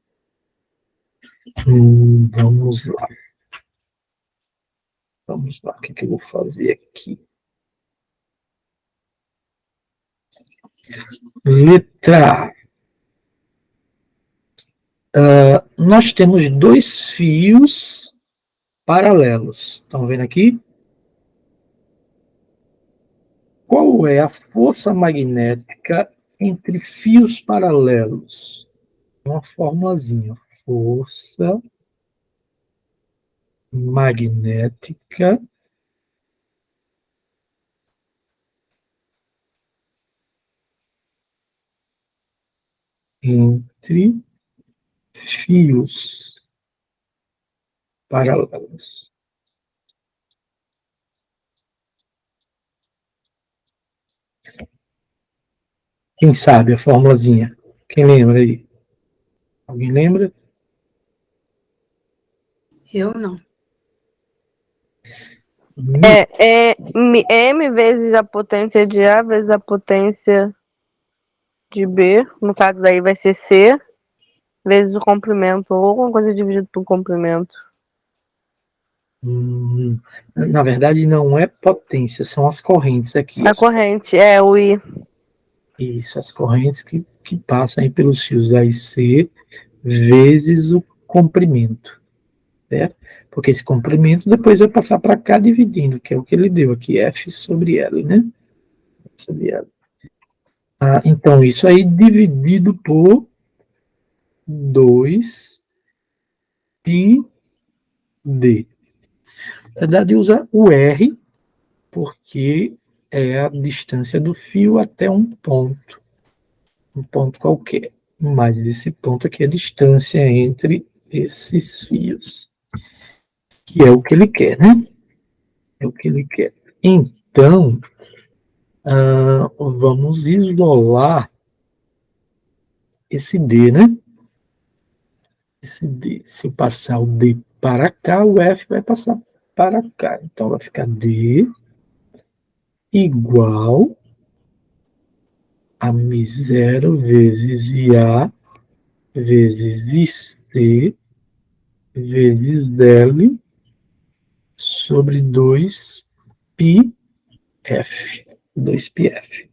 Vamos lá. Vamos lá, o que eu vou fazer aqui? Letra A. Nós temos 2 fios paralelos. Estão vendo aqui? Qual é a força magnética entre fios paralelos? Uma formulazinha. Força magnética entre fios paralelos. Quem sabe a formulazinha? Quem lembra aí? Alguém lembra? Eu não. É M vezes a potência de A vezes a potência de B. No caso daí vai ser C vezes o comprimento, ou alguma coisa dividido por comprimento. Na verdade, não é potência, são as correntes aqui. A corrente, o I. Isso, as correntes que passam aí pelos fios A e C vezes o comprimento, certo? Porque esse comprimento depois vai passar para cá dividindo, que é o que ele deu aqui, F sobre L, né? Sobre L. Então, isso aí dividido por 2 pi D. Na verdade, usa o R, porque é a distância do fio até um ponto qualquer. Mas esse ponto aqui é a distância entre esses fios, que é o que ele quer, né? É o que ele quer. Então, vamos isolar esse D, né? Esse D. Se eu passar o D para cá, o F vai passar para cá. Então, vai ficar D igual a M0 vezes IA vezes IC vezes L sobre 2πf. 2πf.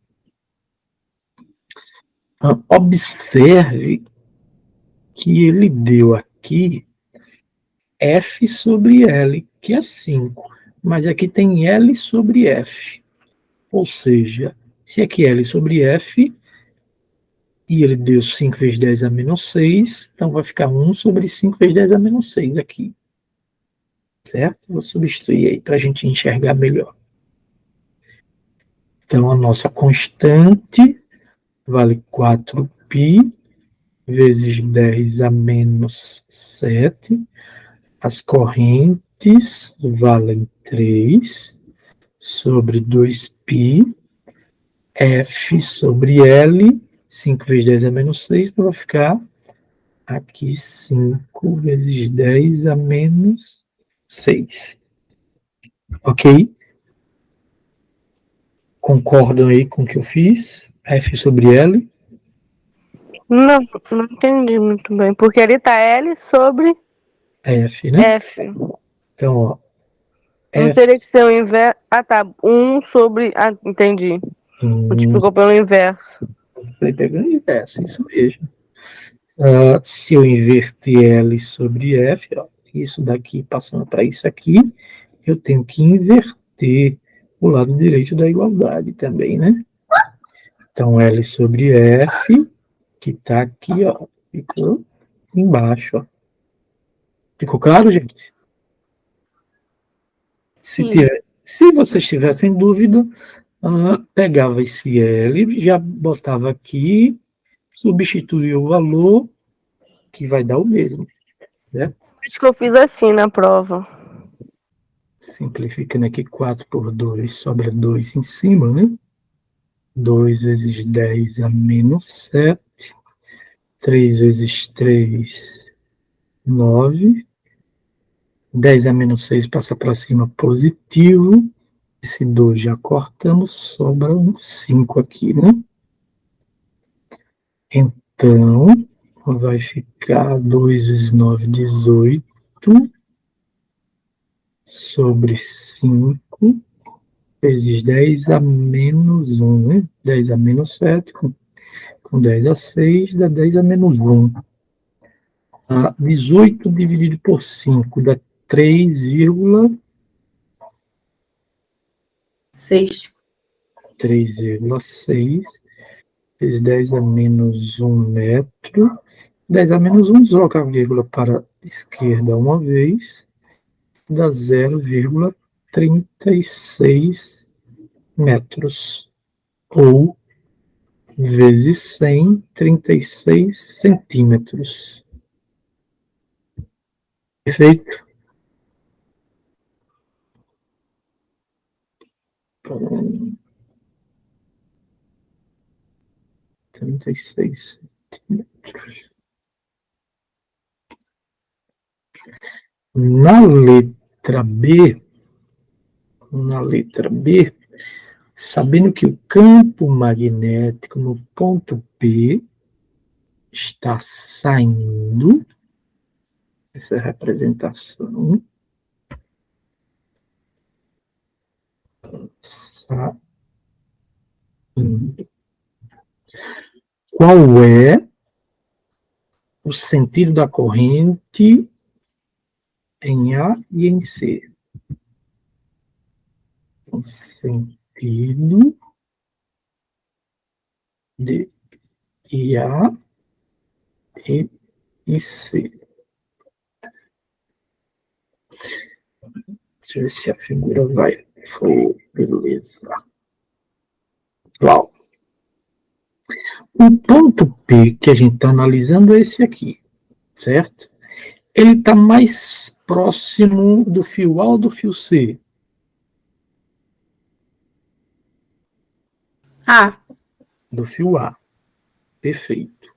Observe que ele deu aqui F sobre L, que é 5. Mas aqui tem L sobre F. Ou seja, se aqui é L sobre F, e ele deu 5 vezes 10 a menos 6, então vai ficar 1 sobre 5 vezes 10 a menos 6 aqui. Certo? Vou substituir aí para a gente enxergar melhor. Então, a nossa constante vale 4π vezes 10 a menos 7. As correntes valem 3 sobre 2π. F sobre L, 5 vezes 10 a menos 6, então vai ficar aqui 5 vezes 10 a menos 6. Ok? Concordam aí com o que eu fiz? F sobre L? Não entendi muito bem. Porque ali tá L sobre F, né? F. Então, ó. Não teria que ser o inverso. Ah, tá. 1 sobre. Ah, entendi. Multiplicou pelo inverso. Pegando inverso, isso mesmo. Se eu inverter L sobre F, ó, isso daqui passando para isso aqui, eu tenho que inverter o lado direito da igualdade também, né? Então, L sobre F, que está aqui, ó, ficou embaixo, ó. Ficou claro, gente? Se vocês tivessem dúvida, pegava esse L, já botava aqui, substituía o valor, que vai dar o mesmo, né? Acho que eu fiz assim na prova. Simplificando aqui, 4 por 2, sobra 2 em cima, né? 2 vezes 10 a menos 7. 3 vezes 3, 9. 10 a menos 6 passa para cima, positivo. Esse 2 já cortamos, sobra um 5 aqui, né? Então, vai ficar 2 vezes 9, 18. Sobre 5. Vezes 10 a menos 1, né? 10 a menos 7, com 10 a 6, dá 10 a menos 1. 18 dividido por 5 dá 3,6. 3,6 vezes 10 a menos 1 metro. 10 a menos 1, desloca a vírgula para a esquerda uma vez, dá 0,36 metros. Ou vezes 100, 36 centímetros. Perfeito? 36 centímetros. Na letra B, sabendo que o campo magnético no ponto P está saindo, essa é a representação, saindo. Qual é o sentido da corrente em A e em C? O sentido de A e C. Deixa eu ver se a figura vai. Foi, beleza. Uau. O ponto P que a gente está analisando é esse aqui, certo? Ele está mais próximo do fio A ou do fio C? Do fio A. Perfeito.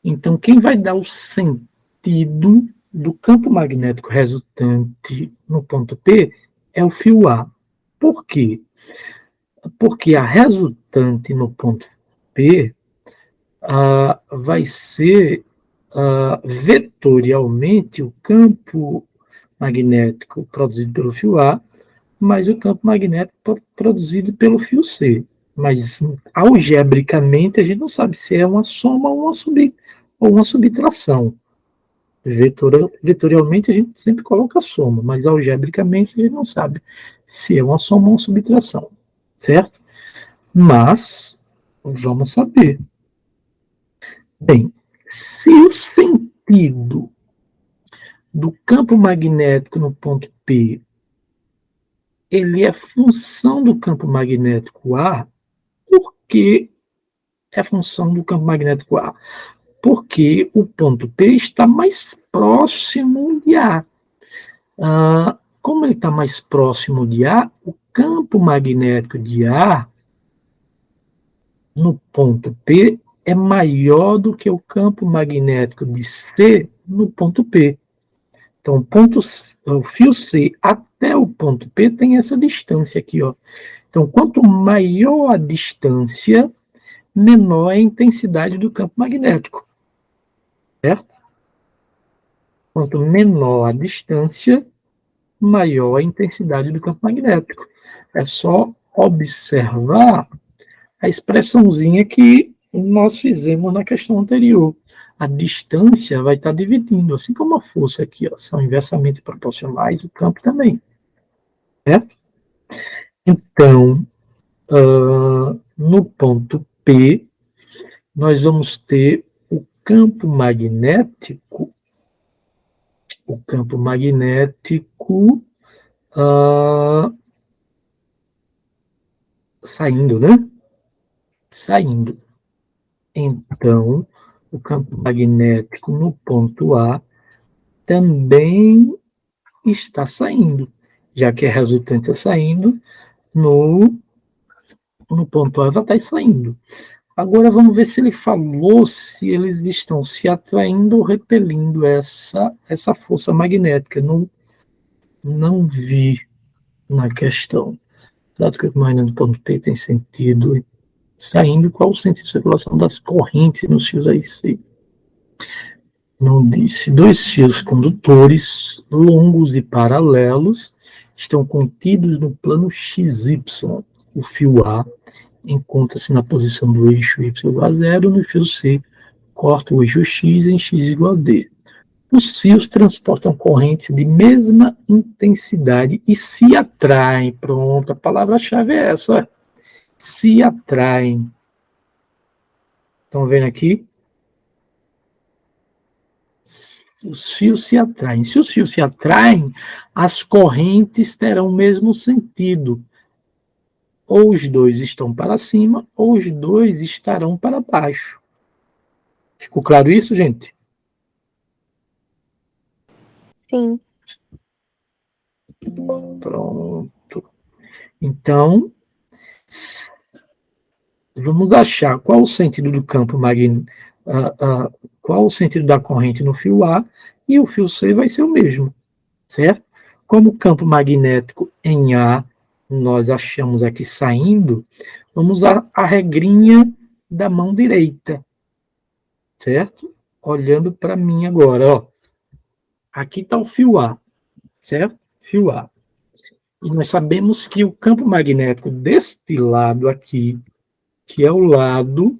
Então, quem vai dar o sentido do campo magnético resultante no ponto P é o fio A. Por quê? Porque a resultante no ponto P vai ser vetorialmente o campo magnético produzido pelo fio A, mais o campo magnético produzido pelo fio C. Mas, algebricamente, a gente não sabe se é uma soma ou uma subtração. Vetorialmente, a gente sempre coloca soma, mas algebricamente, a gente não sabe se é uma soma ou uma subtração. Certo? Mas, vamos saber. Bem, se o sentido do campo magnético no ponto P ele é função do campo magnético A, por que é função do campo magnético A? Porque o ponto P está mais próximo de A. Como ele está mais próximo de A, o campo magnético de A no ponto P é maior do que o campo magnético de C no ponto P. Então, o fio C até o ponto P tem essa distância aqui, ó. Então, quanto maior a distância, menor é a intensidade do campo magnético. Certo? Quanto menor a distância, maior a intensidade do campo magnético. É só observar a expressãozinha que nós fizemos na questão anterior. A distância vai estar dividindo, assim como a força aqui, ó, são inversamente proporcionais, o campo também. Certo? Então, no ponto P, nós vamos ter o campo magnético saindo, né? Saindo. Então, o campo magnético no ponto A também está saindo, já que a resultante está saindo, no ponto A vai estar saindo. Agora vamos ver se ele falou se eles estão se atraindo ou repelindo essa força magnética. Não vi na questão. Dado que o magnético do ponto P tem sentido saindo, qual o sentido de circulação das correntes nos fios AC? Não disse. 2 fios condutores longos e paralelos estão contidos no plano XY. O fio A encontra-se na posição do eixo Y igual a 0, no fio C corta o eixo X em X igual a D. Os fios transportam correntes de mesma intensidade e se atraem. Pronto, a palavra-chave é essa. Se atraem. Estão vendo aqui? Os fios se atraem. Se os fios se atraem, as correntes terão o mesmo sentido. Ou os dois estão para cima, ou os dois estarão para baixo. Ficou claro isso, gente? Sim. Pronto. Então, vamos achar qual o sentido do campo magnético, qual o sentido da corrente no fio A, e o fio C vai ser o mesmo, certo? Como o campo magnético em A nós achamos aqui saindo, vamos usar a regrinha da mão direita, certo? Olhando para mim agora, ó. Aqui está o fio A, certo? Fio A. E nós sabemos que o campo magnético deste lado aqui, que é o lado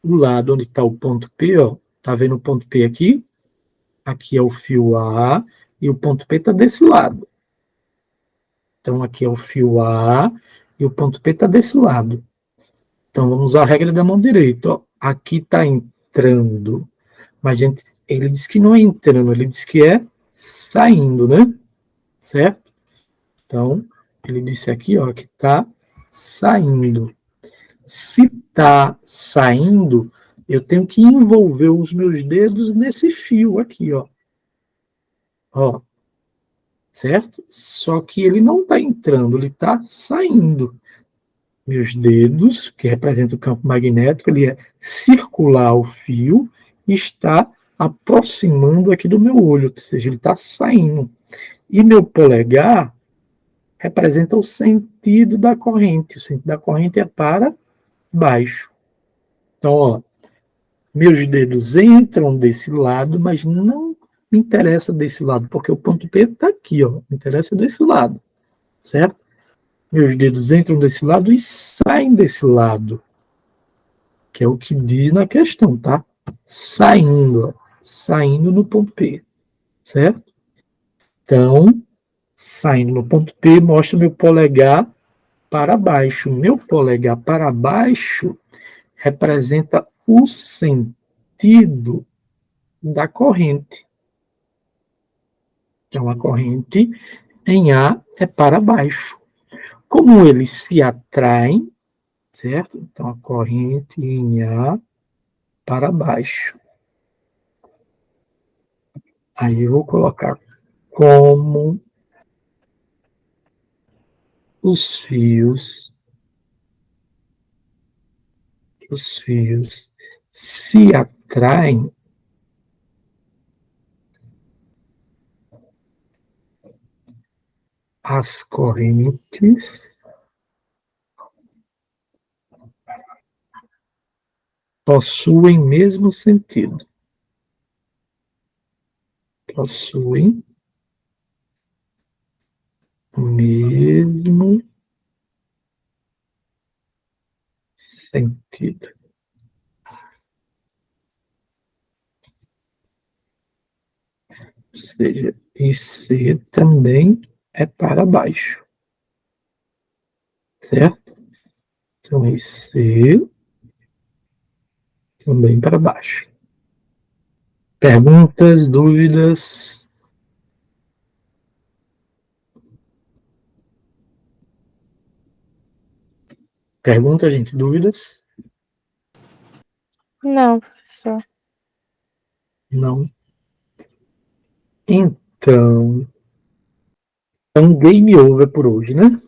onde está o ponto P, ó. Tá vendo o ponto P aqui? Aqui é o fio A e o ponto P está desse lado. Então, aqui é o fio A e o ponto P está desse lado. Então, vamos usar a regra da mão direita. Ó. Aqui está entrando, mas ele diz que não é entrando, ele diz que é saindo, né? Certo? Então, ele disse aqui, ó, que está saindo. Se está saindo, eu tenho que envolver os meus dedos nesse fio aqui, ó. Ó. Certo? Só que ele não está entrando, ele está saindo. Meus dedos, que representam o campo magnético, ele é circular o fio e está aproximando aqui do meu olho, ou seja, ele está saindo. E meu polegar representa o sentido da corrente. O sentido da corrente é para baixo. Então, ó, meus dedos entram desse lado, mas não me interessa desse lado, porque o ponto P está aqui, ó. Me interessa desse lado, certo? Meus dedos entram desse lado e saem desse lado, que é o que diz na questão, tá? Saindo, ó. Saindo no ponto P, certo? Então, saindo no ponto P, mostra meu polegar para baixo. Meu polegar para baixo representa o sentido da corrente. Então, a corrente em A é para baixo. Como eles se atraem, certo? Então, a corrente em A para baixo. Aí eu vou colocar como os fios se atraem as correntes possuem mesmo sentido. Possuem o mesmo sentido. Ou seja, IC também é para baixo. Certo? Então, IC também para baixo. Perguntas, dúvidas? Pergunta, gente, dúvidas? Não, professor. Não. Então, game over por hoje, né?